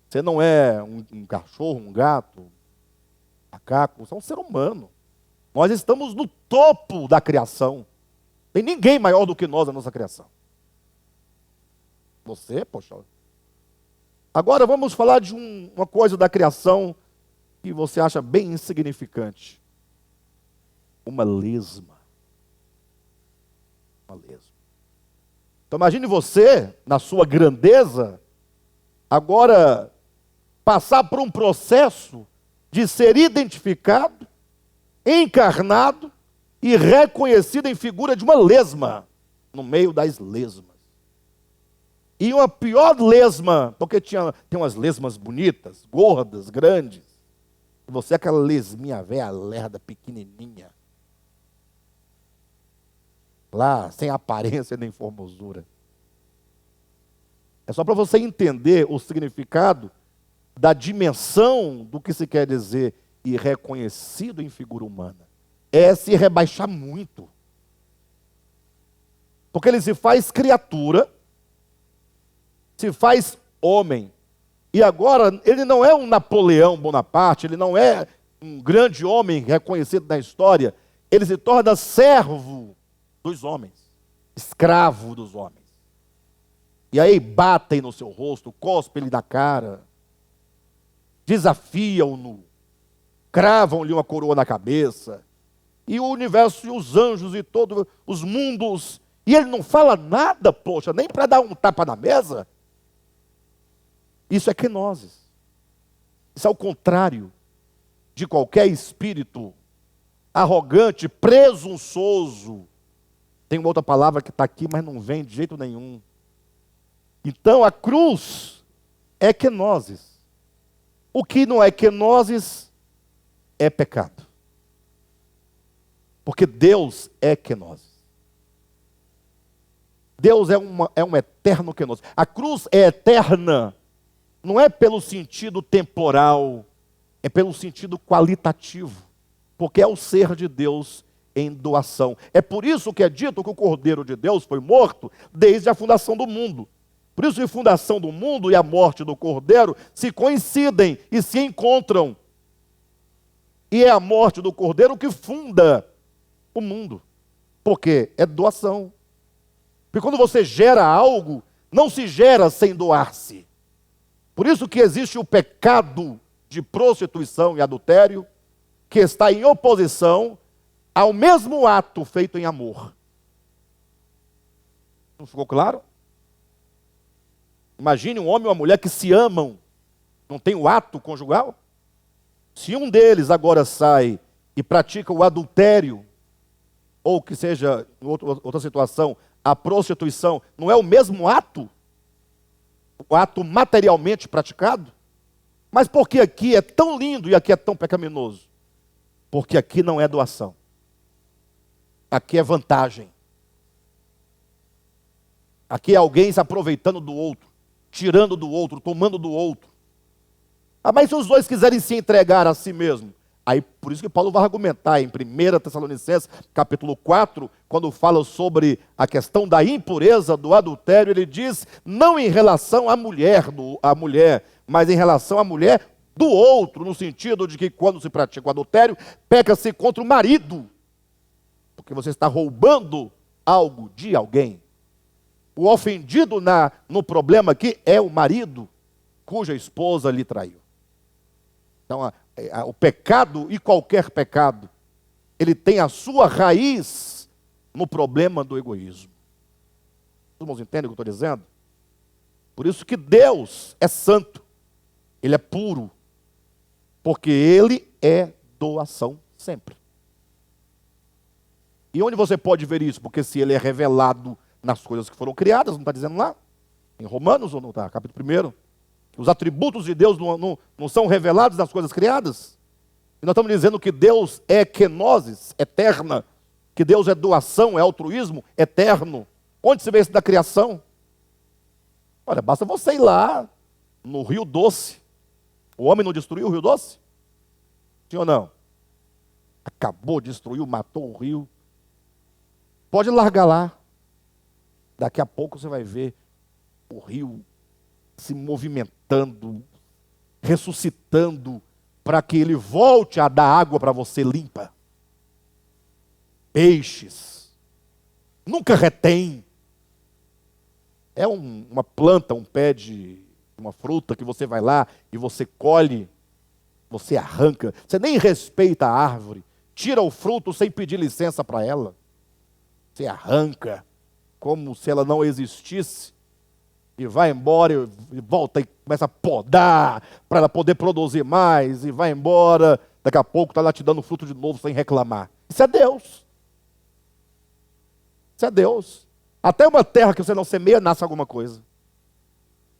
Você não é um cachorro, um gato, um macaco. Você é um ser humano. Nós estamos no topo da criação. Tem ninguém maior do que nós na nossa criação. Você, poxa. Agora vamos falar de uma coisa da criação que você acha bem insignificante. Uma lesma. Uma lesma. Então imagine você, na sua grandeza, agora passar por um processo de ser identificado, encarnado e reconhecido em figura de uma lesma, no meio das lesmas. E uma pior lesma, porque tem umas lesmas bonitas, gordas, grandes. E você é aquela lesminha velha, lerda, pequenininha. Lá, sem aparência nem formosura. É só para você entender o significado da dimensão do que se quer dizer e reconhecido em figura humana. É se rebaixar muito. Porque ele se faz criatura, se faz homem. E agora, ele não é um Napoleão Bonaparte, ele não é um grande homem reconhecido na história, ele se torna servo dos homens, escravo dos homens. E aí batem no seu rosto, cospem-lhe na cara, desafiam-no, cravam-lhe uma coroa na cabeça, e o universo e os anjos e todos os mundos, e ele não fala nada, poxa, nem para dar um tapa na mesa. Isso é kenosis. Isso é o contrário de qualquer espírito arrogante, presunçoso. Tem uma outra palavra que está aqui, mas não vem de jeito nenhum. Então a cruz é kenosis. O que não é kenosis é pecado. Porque Deus é kenosis. Deus é um eterno kenosis. A cruz é eterna. Não é pelo sentido temporal, é pelo sentido qualitativo, porque é o ser de Deus em doação. É por isso que é dito que o Cordeiro de Deus foi morto desde a fundação do mundo. Por isso que a fundação do mundo e a morte do Cordeiro se coincidem e se encontram. E é a morte do Cordeiro que funda o mundo, porque é doação. Porque quando você gera algo, não se gera sem doar-se. Por isso que existe o pecado de prostituição e adultério, que está em oposição ao mesmo ato feito em amor. Não ficou claro? Imagine um homem e uma mulher que se amam, não tem o ato conjugal. Se um deles agora sai e pratica o adultério, ou que seja, em outra situação, a prostituição, não é o mesmo ato? O ato materialmente praticado? Mas por que aqui é tão lindo e aqui é tão pecaminoso? Porque aqui não é doação. Aqui é vantagem. Aqui é alguém se aproveitando do outro, tirando do outro, tomando do outro. Ah, mas se os dois quiserem se entregar a si mesmo? Aí, por isso que Paulo vai argumentar em 1 Tessalonicenses, capítulo 4, quando fala sobre a questão da impureza, do adultério, ele diz, não em relação à mulher, mas em relação à mulher do outro, no sentido de que quando se pratica o adultério, peca-se contra o marido, porque você está roubando algo de alguém. O ofendido no problema aqui é o marido, cuja esposa lhe traiu. Então, o pecado, e qualquer pecado, ele tem a sua raiz no problema do egoísmo. Os irmãos entendem o que eu estou dizendo? Por isso que Deus é santo, Ele é puro, porque Ele é doação sempre. E onde você pode ver isso? Porque se Ele é revelado nas coisas que foram criadas, não está dizendo lá? Em Romanos ou não está? Capítulo 1. Os atributos de Deus não são revelados nas coisas criadas? E nós estamos dizendo que Deus é kenosis, eterna, que Deus é doação, é altruísmo eterno. Onde se vê isso da criação? Olha, basta você ir lá no Rio Doce. O homem não destruiu o Rio Doce? Sim ou não? Acabou, destruiu, matou o rio. Pode largar lá. Daqui a pouco você vai ver o rio se movimentando, ressuscitando, para que ele volte a dar água para você limpa. Peixes. Nunca retém. É uma planta, um pé de uma fruta que você vai lá e você colhe, você arranca. Você nem respeita a árvore. Tira o fruto sem pedir licença para ela. Você arranca como se ela não existisse. E vai embora e volta e começa a podar para ela poder produzir mais. E vai embora. Daqui a pouco está lá te dando fruto de novo sem reclamar. Isso é Deus. Isso é Deus. Até uma terra que você não semeia, nasce alguma coisa.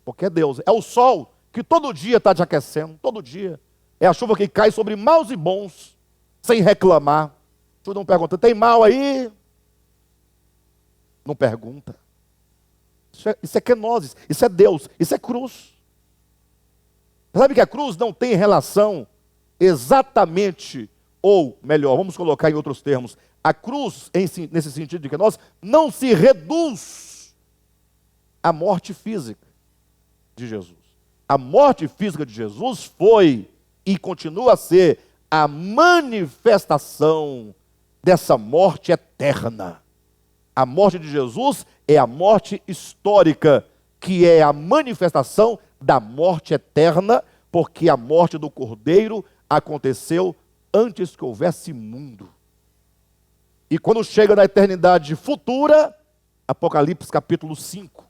Porque é Deus. É o sol que todo dia está te aquecendo. Todo dia. É a chuva que cai sobre maus e bons. Sem reclamar. Tu não pergunta, tem mal aí? Não pergunta. Isso é kenosis, isso é Deus, isso é cruz. Sabe que a cruz não tem relação exatamente, ou melhor, vamos colocar em outros termos, a cruz, nesse sentido de kenosis, não se reduz à morte física de Jesus. A morte física de Jesus foi e continua a ser a manifestação dessa morte eterna. A morte de Jesus é a morte histórica, que é a manifestação da morte eterna, porque a morte do Cordeiro aconteceu antes que houvesse mundo. E quando chega na eternidade futura, Apocalipse capítulo 5,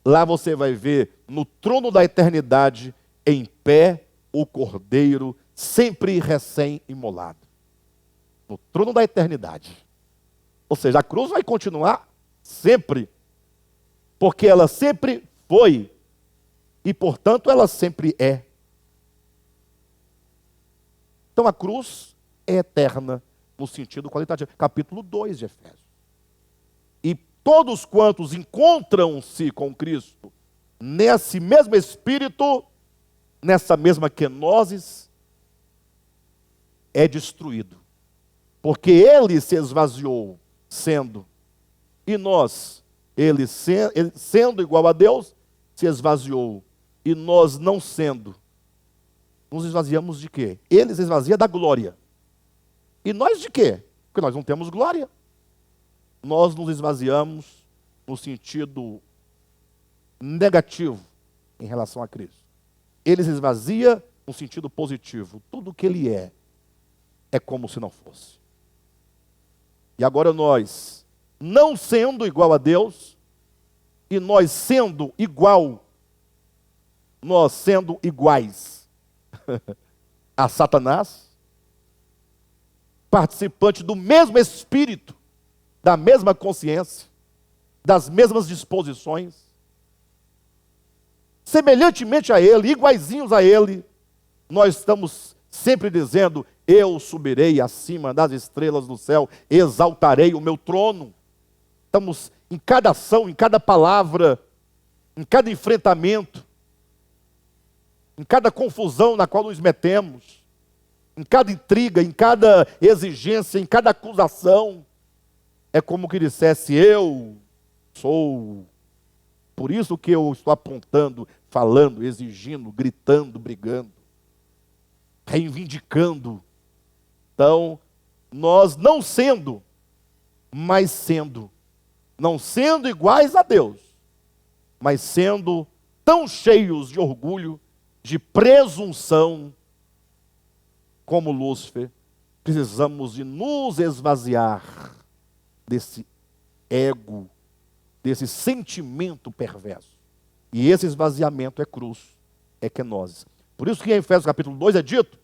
lá você vai ver no trono da eternidade, em pé, o Cordeiro, sempre recém-imolado. No trono da eternidade. Ou seja, a cruz vai continuar sempre, porque ela sempre foi, e portanto ela sempre é. Então a cruz é eterna, no sentido qualitativo. Capítulo 2 de Efésios. E todos quantos encontram-se com Cristo, nesse mesmo Espírito, nessa mesma kenosis, é destruído. Porque ele se esvaziou, sendo, e nós, ele sendo igual a Deus, se esvaziou, e nós não sendo, nos esvaziamos de quê? Ele se esvazia da glória, e nós de quê? Porque nós não temos glória. Nós nos esvaziamos no sentido negativo em relação a Cristo. Ele se esvazia no sentido positivo. Tudo que ele é como se não fosse. E agora nós, não sendo igual a Deus, e nós sendo iguais a Satanás, participante do mesmo Espírito, da mesma consciência, das mesmas disposições, semelhantemente a Ele, iguaizinhos a Ele, nós estamos sempre dizendo, eu subirei acima das estrelas do céu, exaltarei o meu trono. Estamos em cada ação, em cada palavra, em cada enfrentamento, em cada confusão na qual nos metemos, em cada intriga, em cada exigência, em cada acusação, é como que dissesse, eu sou. Por isso que eu estou apontando, falando, exigindo, gritando, brigando, reivindicando. Então, nós não sendo, mas sendo. Não sendo iguais a Deus, mas sendo tão cheios de orgulho, de presunção, como Lúcifer, precisamos de nos esvaziar desse ego, desse sentimento perverso. E esse esvaziamento é cruz, é kenosis. Por isso que em Efésios capítulo 2 é dito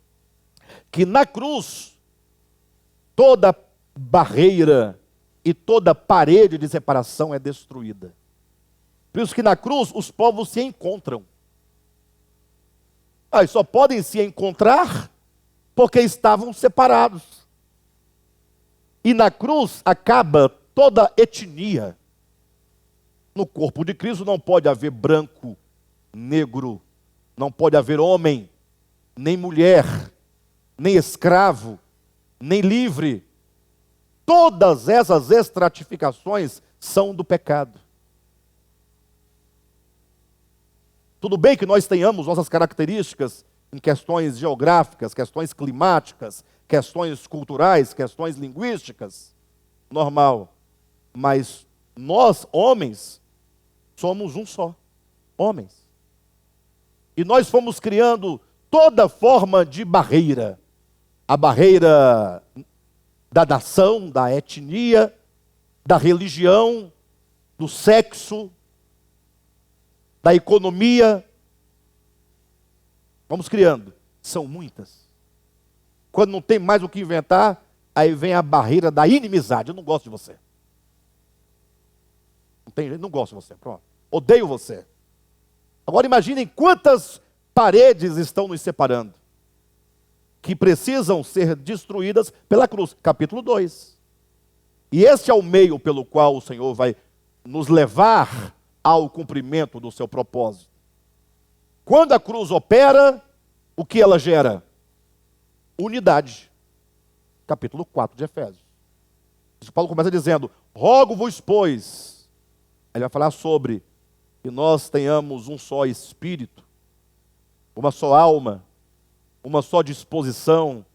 que na cruz, toda barreira e toda parede de separação é destruída. Por isso que na cruz os povos se encontram. Eles só podem se encontrar porque estavam separados. E na cruz acaba toda etnia. No corpo de Cristo não pode haver branco, negro, não pode haver homem, nem mulher, nem escravo, nem livre. Todas essas estratificações são do pecado. Tudo bem que nós tenhamos nossas características em questões geográficas, questões climáticas, questões culturais, questões linguísticas, normal. Mas nós, homens, somos um só, homens. E nós fomos criando toda forma de barreira. A barreira da nação, da etnia, da religião, do sexo, da economia. Vamos criando. São muitas. Quando não tem mais o que inventar, aí vem a barreira da inimizade. Eu não gosto de você. Não tem jeito, não gosto de você. Pronto. Odeio você. Agora imaginem quantas paredes estão nos separando, que precisam ser destruídas pela cruz. Capítulo 2. E este é o meio pelo qual o Senhor vai nos levar ao cumprimento do seu propósito. Quando a cruz opera, o que ela gera? Unidade. Capítulo 4 de Efésios. Paulo começa dizendo: rogo-vos, pois. Ele vai falar sobre que nós tenhamos um só espírito, uma só alma, uma só disposição.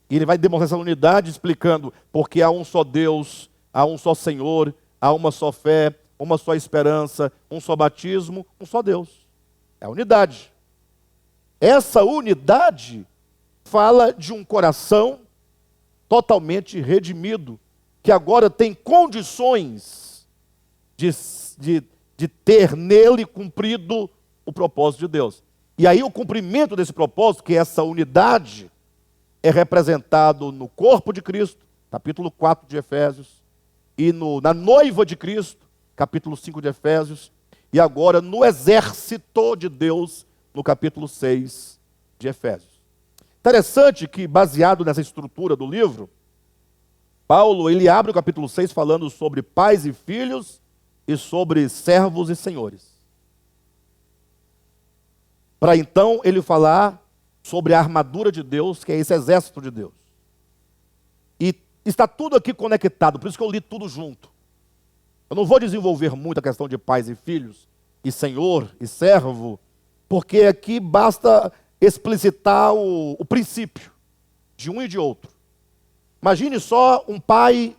E ele vai demonstrar essa unidade explicando porque há um só Deus, há um só Senhor, há uma só fé, uma só esperança, um só batismo, um só Deus. É a unidade. Essa unidade fala de um coração totalmente redimido, que agora tem condições de ter nele cumprido o propósito de Deus. E aí o cumprimento desse propósito, que é essa unidade, é representado no corpo de Cristo, capítulo 4 de Efésios, e na noiva de Cristo, capítulo 5 de Efésios, e agora no exército de Deus, no capítulo 6 de Efésios. Interessante que, baseado nessa estrutura do livro, Paulo, ele abre o capítulo 6 falando sobre pais e filhos e sobre servos e senhores. Para então ele falar sobre a armadura de Deus, que é esse exército de Deus. E está tudo aqui conectado, por isso que eu li tudo junto. Eu não vou desenvolver muito a questão de pais e filhos, e senhor e servo, porque aqui basta explicitar o princípio de um e de outro. Imagine só um pai,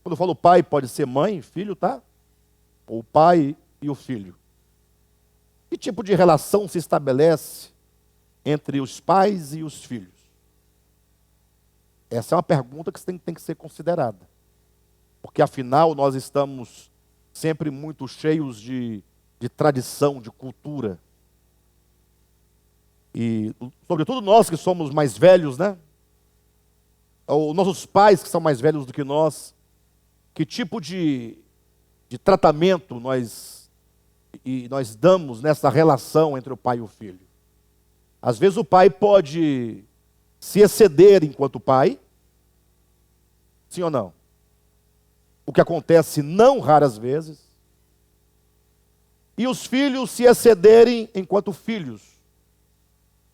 quando eu falo pai, pode ser mãe, filho, tá? Ou o pai e o filho. Que tipo de relação se estabelece entre os pais e os filhos? Essa é uma pergunta que tem que ser considerada. Porque afinal nós estamos sempre muito cheios de tradição, de cultura. E sobretudo nós que somos mais velhos, né? Ou nossos pais que são mais velhos do que nós, que tipo de tratamento nós damos nessa relação entre o pai e o filho? Às vezes o pai pode se exceder enquanto pai, sim ou não? O que acontece não raras vezes. E os filhos se excederem enquanto filhos.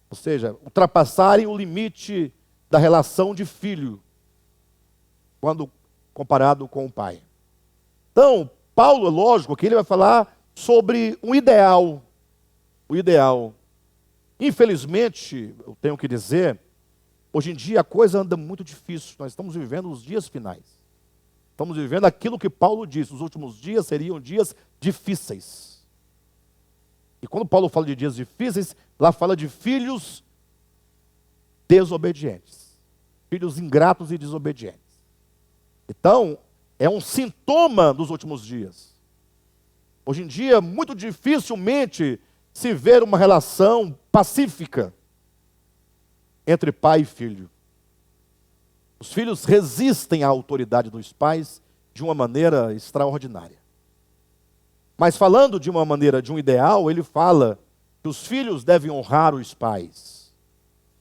Ou seja, ultrapassarem o limite da relação de filho, quando comparado com o pai. Então, Paulo, é lógico que ele vai falar sobre um ideal. O ideal. Infelizmente, eu tenho que dizer, hoje em dia a coisa anda muito difícil. Nós estamos vivendo os dias finais. Estamos vivendo aquilo que Paulo disse. Os últimos dias seriam dias difíceis. E quando Paulo fala de dias difíceis, lá fala de filhos desobedientes. Filhos ingratos e desobedientes. Então, é um sintoma dos últimos dias. Hoje em dia, muito dificilmente se vê uma relação pacífica entre pai e filho. Os filhos resistem à autoridade dos pais de uma maneira extraordinária. Mas falando de uma maneira, de um ideal, ele fala que os filhos devem honrar os pais.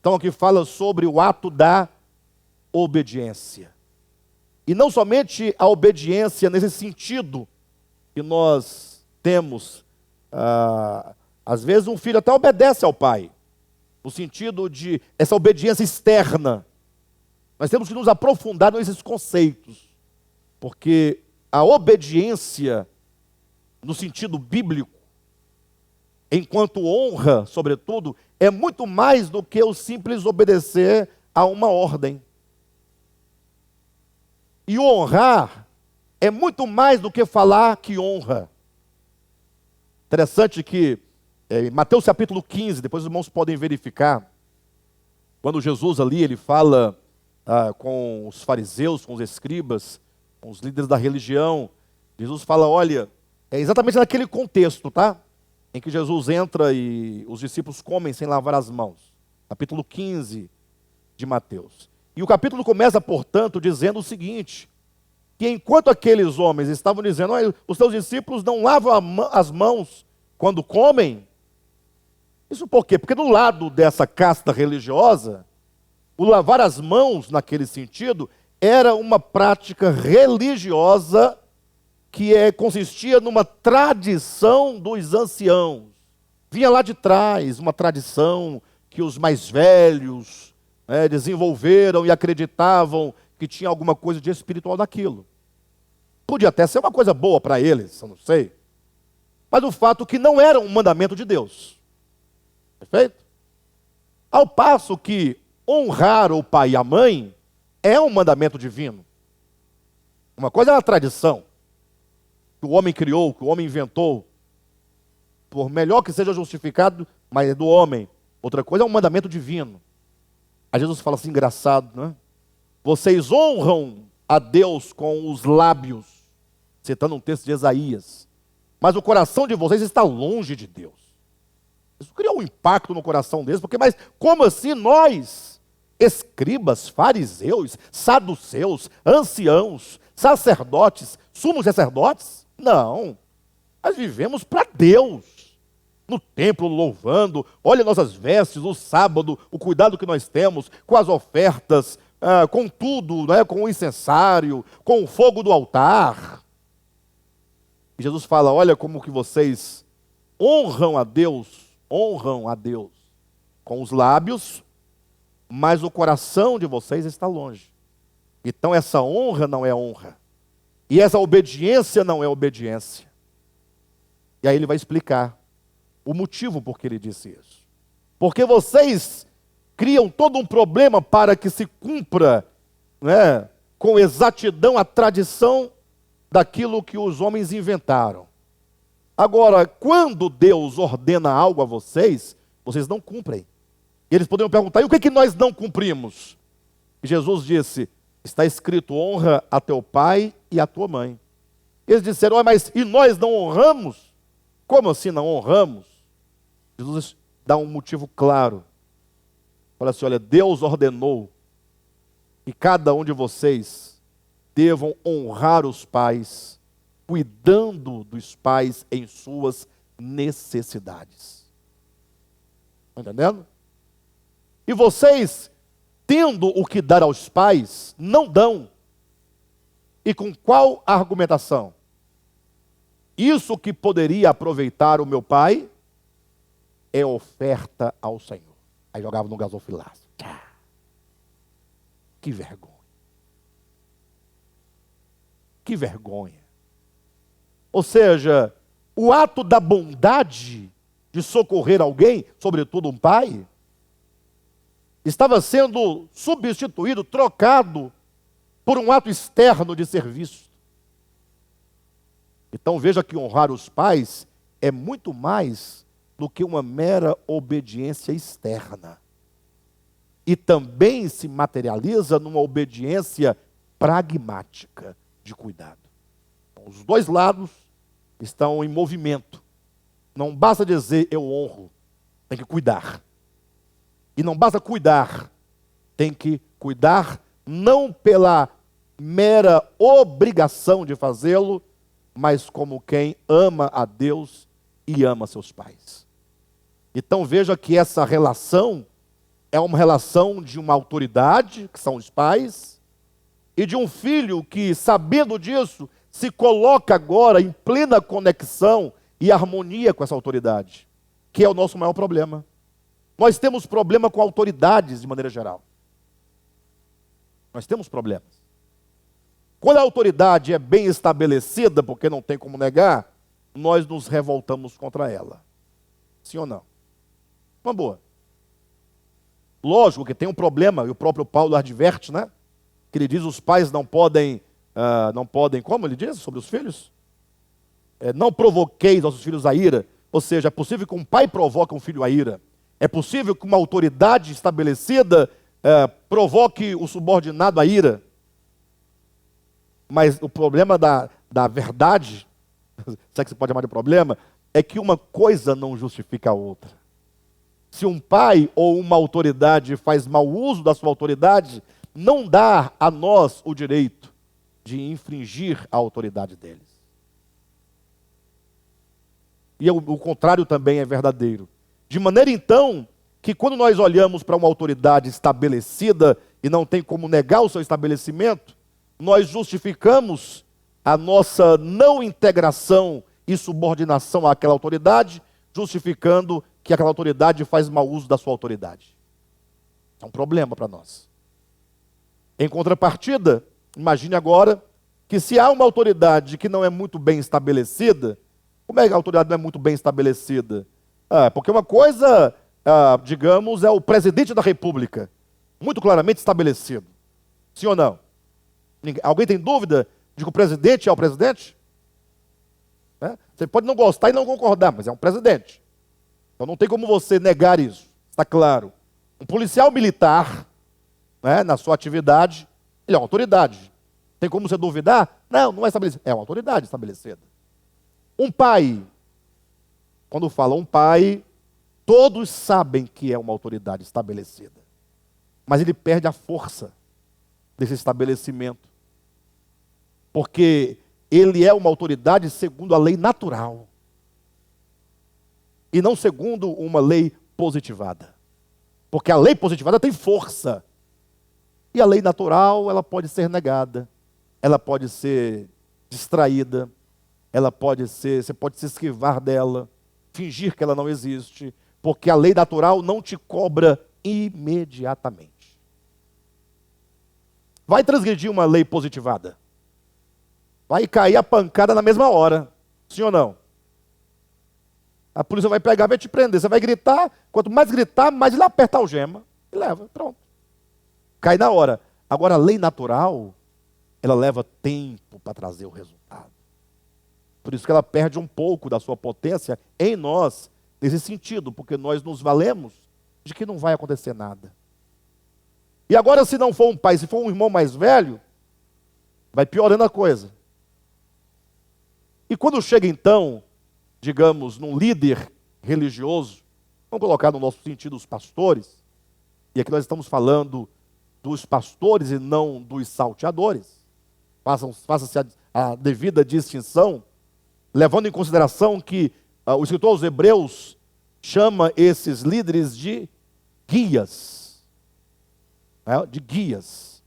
Então aqui fala sobre o ato da obediência. E não somente a obediência nesse sentido que nós temos. Às vezes um filho até obedece ao pai, no sentido de essa obediência externa. Nós temos que nos aprofundar nesses conceitos, porque a obediência, no sentido bíblico, enquanto honra, sobretudo, é muito mais do que o simples obedecer a uma ordem. E honrar é muito mais do que falar que honra. Interessante que em Mateus capítulo 15, depois os irmãos podem verificar, quando Jesus ali, ele fala com os fariseus, com os escribas, com os líderes da religião, Jesus fala, olha, é exatamente naquele contexto, tá? Em que Jesus entra e os discípulos comem sem lavar as mãos. Capítulo 15 de Mateus. E o capítulo começa, portanto, dizendo o seguinte, que enquanto aqueles homens estavam dizendo, olha, os teus discípulos não lavam as mãos quando comem. Isso por quê? Porque do lado dessa casta religiosa, o lavar as mãos, naquele sentido, era uma prática religiosa que consistia numa tradição dos anciãos. Vinha lá de trás, uma tradição que os mais velhos desenvolveram e acreditavam que tinha alguma coisa de espiritual naquilo. Podia até ser uma coisa boa para eles, eu não sei. Mas o fato é que não era um mandamento de Deus. Perfeito? Ao passo que honrar o pai e a mãe é um mandamento divino. Uma coisa é a tradição que o homem criou, que o homem inventou, por melhor que seja justificado, mas é do homem. Outra coisa é um mandamento divino. Aí Jesus fala assim, engraçado, né? Vocês honram a Deus com os lábios, citando um texto de Isaías, mas o coração de vocês está longe de Deus. Isso criou um impacto no coração deles, porque, mas como assim nós, escribas, fariseus, saduceus, anciãos, sacerdotes, sumos sacerdotes? Não, nós vivemos para Deus, no templo louvando, olha nossas vestes, o sábado, o cuidado que nós temos com as ofertas, com tudo, com o incensário, com o fogo do altar. E Jesus fala, olha como que vocês honram a Deus com os lábios, mas o coração de vocês está longe. Então essa honra não é honra. E essa obediência não é obediência. E aí ele vai explicar o motivo por que ele disse isso. Porque vocês criam todo um problema para que se cumpra com exatidão a tradição daquilo que os homens inventaram. Agora, quando Deus ordena algo a vocês, vocês não cumprem. E eles poderiam perguntar, e o que é que nós não cumprimos? E Jesus disse, está escrito, honra a teu pai e a tua mãe. Eles disseram, mas e nós não honramos? Como assim não honramos? Jesus dá um motivo claro. Fala assim, olha, Deus ordenou que cada um de vocês devam honrar os pais, cuidando dos pais em suas necessidades. Está entendendo? E vocês, tendo o que dar aos pais, não dão. E com qual argumentação? Isso que poderia aproveitar o meu pai é oferta ao Senhor. Aí jogava no gasofilaço. Que vergonha. Que vergonha. Ou seja, o ato da bondade de socorrer alguém, sobretudo um pai, estava sendo substituído, trocado por um ato externo de serviço. Então veja que honrar os pais é muito mais do que uma mera obediência externa. E também se materializa numa obediência pragmática de cuidado. Os dois lados estão em movimento. Não basta dizer eu honro, tem que cuidar. E não basta cuidar, tem que cuidar não pela mera obrigação de fazê-lo, mas como quem ama a Deus e ama seus pais. Então veja que essa relação é uma relação de uma autoridade, que são os pais, e de um filho que, sabendo disso, se coloca agora em plena conexão e harmonia com essa autoridade, que é o nosso maior problema. Nós temos problema com autoridades de maneira geral. Nós temos problemas. Quando a autoridade é bem estabelecida, porque não tem como negar, nós nos revoltamos contra ela. Sim ou não? Uma boa. Lógico que tem um problema, e o próprio Paulo adverte, né? Que ele diz os pais não podem, como ele diz sobre os filhos? Não provoqueis nossos filhos a ira. Ou seja, é possível que um pai provoque um filho a ira. É possível que uma autoridade estabelecida provoque o subordinado a ira. Mas o problema da verdade, se é que você pode chamar de problema, é que uma coisa não justifica a outra. Se um pai ou uma autoridade faz mau uso da sua autoridade, não dá a nós o direito de infringir a autoridade deles. E o contrário também é verdadeiro. De maneira então, que quando nós olhamos para uma autoridade estabelecida e não tem como negar o seu estabelecimento, nós justificamos a nossa não integração e subordinação àquela autoridade, justificando que aquela autoridade faz mau uso da sua autoridade. É um problema para nós. Em contrapartida, imagine agora que se há uma autoridade que não é muito bem estabelecida, como é que a autoridade não é muito bem estabelecida? Porque uma coisa, digamos, é o presidente da República, muito claramente estabelecido. Sim ou não? Alguém tem dúvida de que o presidente é o presidente? Você pode não gostar e não concordar, mas é um presidente. Então não tem como você negar isso, está claro. Um policial militar, na sua atividade, ele é uma autoridade. Tem como você duvidar? Não, não é estabelecido. É uma autoridade estabelecida. Um pai, quando fala um pai, todos sabem que é uma autoridade estabelecida. Mas ele perde a força desse estabelecimento. Porque ele é uma autoridade segundo a lei natural. E não segundo uma lei positivada. Porque a lei positivada tem força. E a lei natural, ela pode ser negada. Ela pode ser distraída. Você pode se esquivar dela. Fingir que ela não existe. Porque a lei natural não te cobra imediatamente. Vai transgredir uma lei positivada. Vai cair a pancada na mesma hora. Sim ou não? A polícia vai pegar, vai te prender. Você vai gritar. Quanto mais gritar, mais ele aperta a algema. E leva, pronto. Cai na hora. Agora, a lei natural, ela leva tempo para trazer o resultado. Por isso que ela perde um pouco da sua potência em nós, nesse sentido. Porque nós nos valemos de que não vai acontecer nada. E agora, se não for um pai, se for um irmão mais velho, vai piorando a coisa. E quando chega então, digamos, num líder religioso, vamos colocar no nosso sentido os pastores, e aqui nós estamos falando dos pastores e não dos salteadores, faça-se a devida distinção, levando em consideração que o escritor aos Hebreus chama esses líderes de guias. De guias.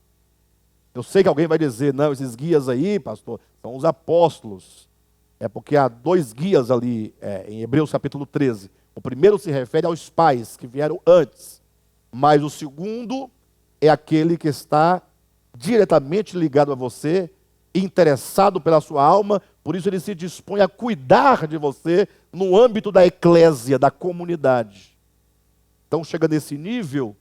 Eu sei que alguém vai dizer, não, esses guias aí, pastor, são os apóstolos. É porque há dois guias ali em Hebreus capítulo 13. O primeiro se refere aos pais que vieram antes. Mas o segundo é aquele que está diretamente ligado a você, interessado pela sua alma, por isso ele se dispõe a cuidar de você no âmbito da eclésia, da comunidade. Então chega nesse nível,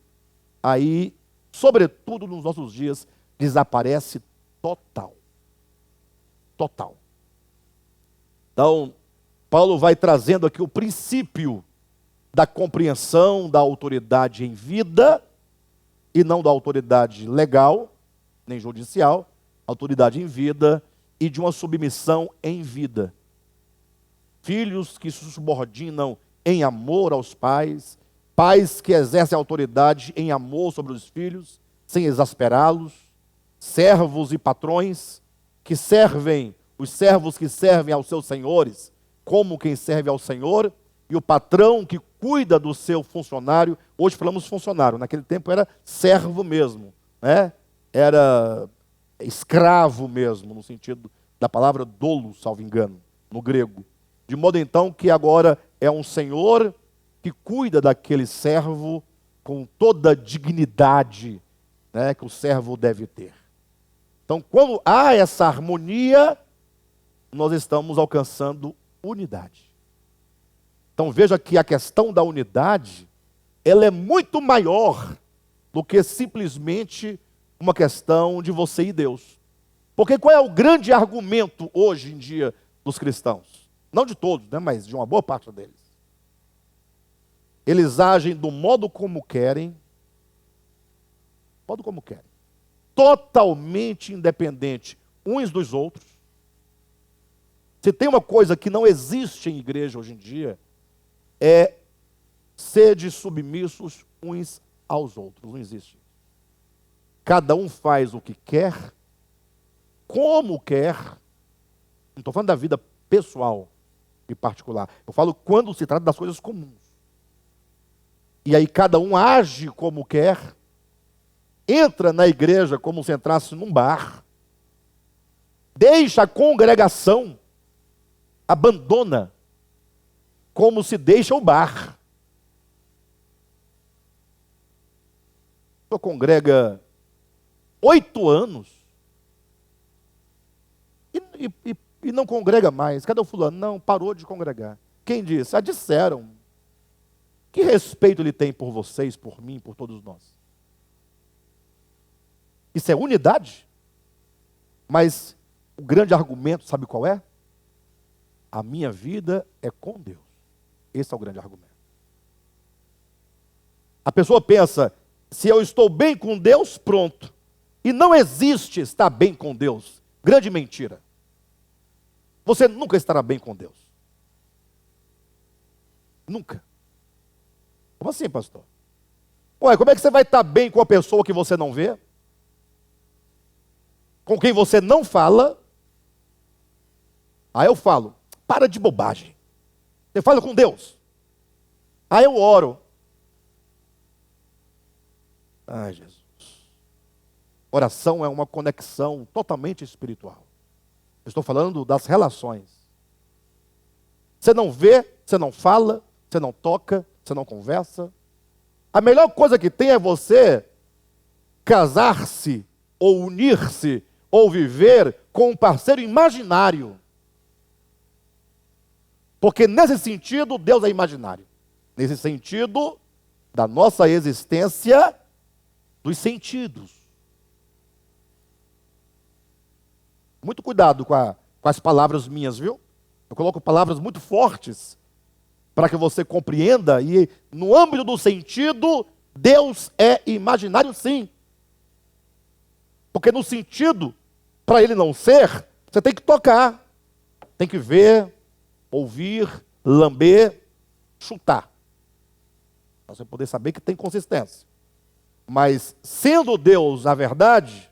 aí, sobretudo nos nossos dias, desaparece total. Total. Então, Paulo vai trazendo aqui o princípio da compreensão da autoridade em vida e não da autoridade legal, nem judicial, autoridade em vida e de uma submissão em vida. Filhos que se subordinam em amor aos pais, pais que exercem autoridade em amor sobre os filhos, sem exasperá-los, servos e patrões que servem, os servos que servem aos seus senhores, como quem serve ao Senhor, e o patrão que cuida do seu funcionário. Hoje falamos funcionário, naquele tempo era servo mesmo, né? Era escravo mesmo, no sentido da palavra dolo, salvo engano, no grego. De modo então que agora é um senhor que cuida daquele servo com toda a dignidade, né, que o servo deve ter. Então, quando há essa harmonia, nós estamos alcançando unidade. Então, veja que a questão da unidade, ela é muito maior do que simplesmente uma questão de você e Deus. Porque qual é o grande argumento hoje em dia dos cristãos? Não de todos, né, mas de uma boa parte deles. Eles agem do modo como querem, totalmente independente uns dos outros. Se tem uma coisa que não existe em igreja hoje em dia, é sede submissos uns aos outros. Não existe. Cada um faz o que quer, como quer. Não estou falando da vida pessoal e particular. Eu falo quando se trata das coisas comuns. E aí cada um age como quer, entra na igreja como se entrasse num bar, deixa a congregação, abandona como se deixa o bar. Você congrega 8 anos e não congrega mais. Cadê o fulano? Não, parou de congregar. Quem disse? Ah, disseram. Que respeito ele tem por vocês, por mim, por todos nós? Isso é unidade? Mas o grande argumento, sabe qual é? A minha vida é com Deus. Esse é o grande argumento. A pessoa pensa, se eu estou bem com Deus, pronto. E não existe estar bem com Deus. Grande mentira. Você nunca estará bem com Deus. Nunca. Como assim, pastor? Ué, como é que você vai estar bem com a pessoa que você não vê? Com quem você não fala? Aí eu falo, para de bobagem. Você fala com Deus. Aí eu oro. Ai, Jesus. Oração é uma conexão totalmente espiritual. Eu estou falando das relações. Você não vê, você não fala, você não toca, você não conversa. A melhor coisa que tem é você casar-se, ou unir-se, ou viver com um parceiro imaginário. Porque nesse sentido, Deus é imaginário. Nesse sentido, da nossa existência, dos sentidos. Muito cuidado com as palavras minhas, viu? Eu coloco palavras muito fortes para que você compreenda, e no âmbito do sentido, Deus é imaginário sim. Porque no sentido, para ele não ser, você tem que tocar, tem que ver, ouvir, lamber, chutar. Para você poder saber que tem consistência. Mas sendo Deus a verdade,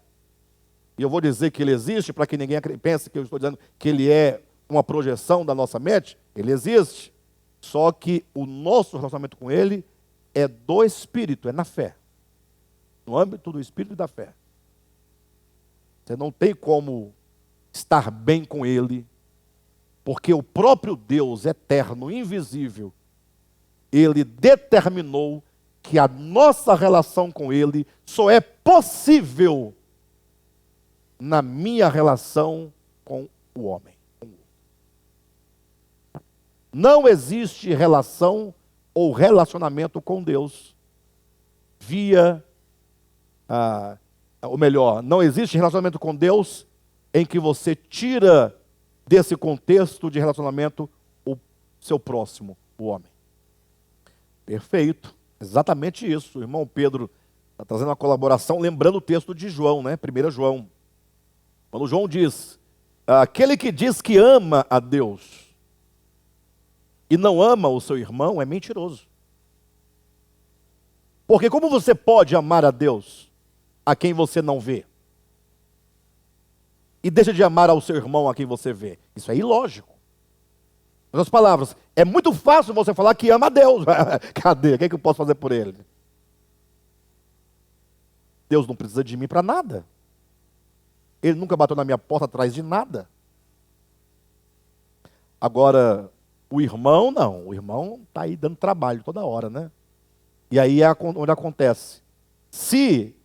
e eu vou dizer que ele existe, para que ninguém pense que eu estou dizendo que ele é uma projeção da nossa mente, ele existe. Só que o nosso relacionamento com ele é do Espírito, é na fé. No âmbito do Espírito e da fé. Você não tem como estar bem com ele, porque o próprio Deus eterno, invisível, ele determinou que a nossa relação com ele só é possível na minha relação com o homem. Não existe relação ou relacionamento com Deus via, ou melhor, não existe relacionamento com Deus em que você tira desse contexto de relacionamento o seu próximo, o homem. Perfeito, exatamente isso. O irmão Pedro está trazendo uma colaboração, lembrando o texto de João, né? 1 João. Quando João diz, aquele que diz que ama a Deus e não ama o seu irmão é mentiroso. Porque como você pode amar a Deus a quem você não vê? E deixa de amar ao seu irmão a quem você vê? Isso é ilógico. Em outras palavras, é muito fácil você falar que ama a Deus. Cadê? O que é que eu posso fazer por ele? Deus não precisa de mim para nada. Ele nunca bateu na minha porta atrás de nada. Agora, o irmão não. O irmão está aí dando trabalho toda hora, né? E aí é onde acontece. Se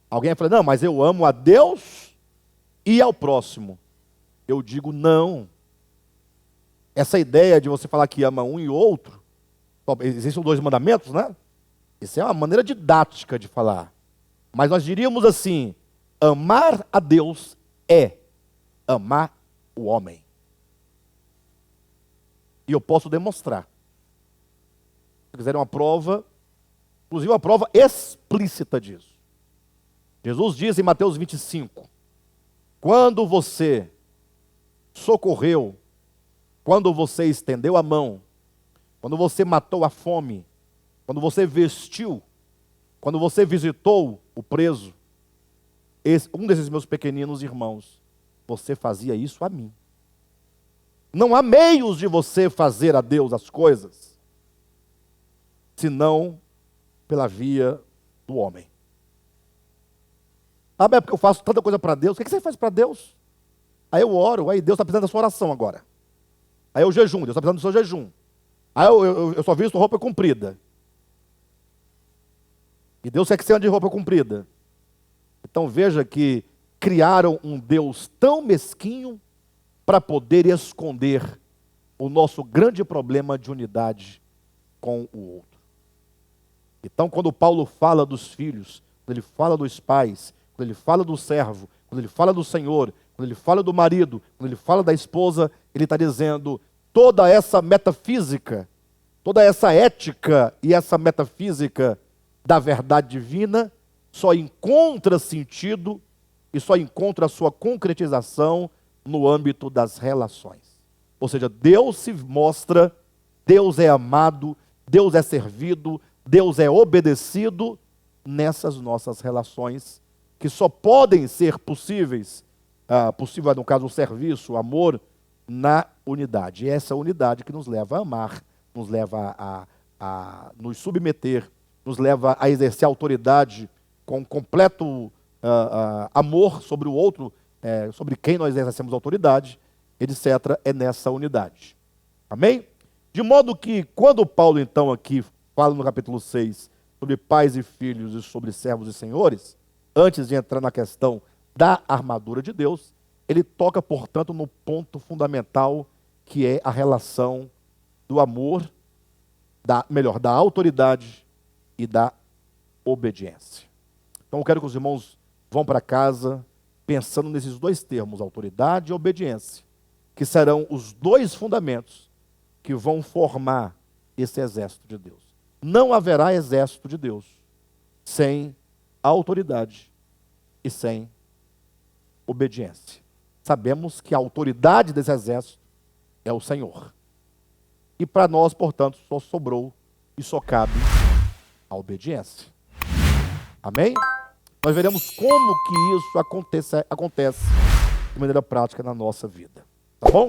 alguém fala, não, mas eu amo a Deus e ao próximo. Eu digo não. Essa ideia de você falar que ama um e outro, existem os 2 mandamentos, né? Isso é uma maneira didática de falar. Mas nós diríamos assim, amar a Deus é amar o homem. E eu posso demonstrar. Se quiserem uma prova, inclusive uma prova explícita disso. Jesus diz em Mateus 25, quando você socorreu, quando você estendeu a mão, quando você matou a fome, quando você vestiu, quando você visitou o preso, um desses meus pequeninos irmãos, você fazia isso a mim. Não há meios de você fazer a Deus as coisas, senão pela via do homem. Ah, é porque eu faço tanta coisa para Deus. O que você faz para Deus? Aí eu oro, aí Deus está precisando da sua oração agora. Aí eu jejum, Deus está precisando do seu jejum. Aí eu só visto roupa comprida. E Deus quer que você ande de roupa comprida. Então veja que criaram um Deus tão mesquinho para poder esconder o nosso grande problema de unidade com o outro. Então quando Paulo fala dos filhos, quando ele fala dos pais, quando ele fala do servo, quando ele fala do Senhor, quando ele fala do marido, quando ele fala da esposa, ele está dizendo toda essa metafísica, toda essa ética e essa metafísica da verdade divina só encontra sentido e só encontra a sua concretização no âmbito das relações. Ou seja, Deus se mostra, Deus é amado, Deus é servido, Deus é obedecido nessas nossas relações, que só podem ser possíveis, possível no caso o serviço, o amor, na unidade. E é essa unidade que nos leva a amar, nos leva a nos submeter, nos leva a exercer autoridade com completo amor sobre o outro, sobre quem nós exercemos autoridade, etc. É nessa unidade. Amém? De modo que, quando Paulo, então, aqui fala no capítulo 6 sobre pais e filhos e sobre servos e senhores, antes de entrar na questão da armadura de Deus, ele toca, portanto, no ponto fundamental, que é a relação do amor, da autoridade e da obediência. Então eu quero que os irmãos vão para casa pensando nesses 2 termos, autoridade e obediência, que serão os 2 fundamentos que vão formar esse exército de Deus. Não haverá exército de Deus sem autoridade e sem obediência. Sabemos que a autoridade desse exército é o Senhor. E para nós, portanto, só sobrou e só cabe a obediência. Amém? Nós veremos como que isso acontece de maneira prática na nossa vida. Tá bom?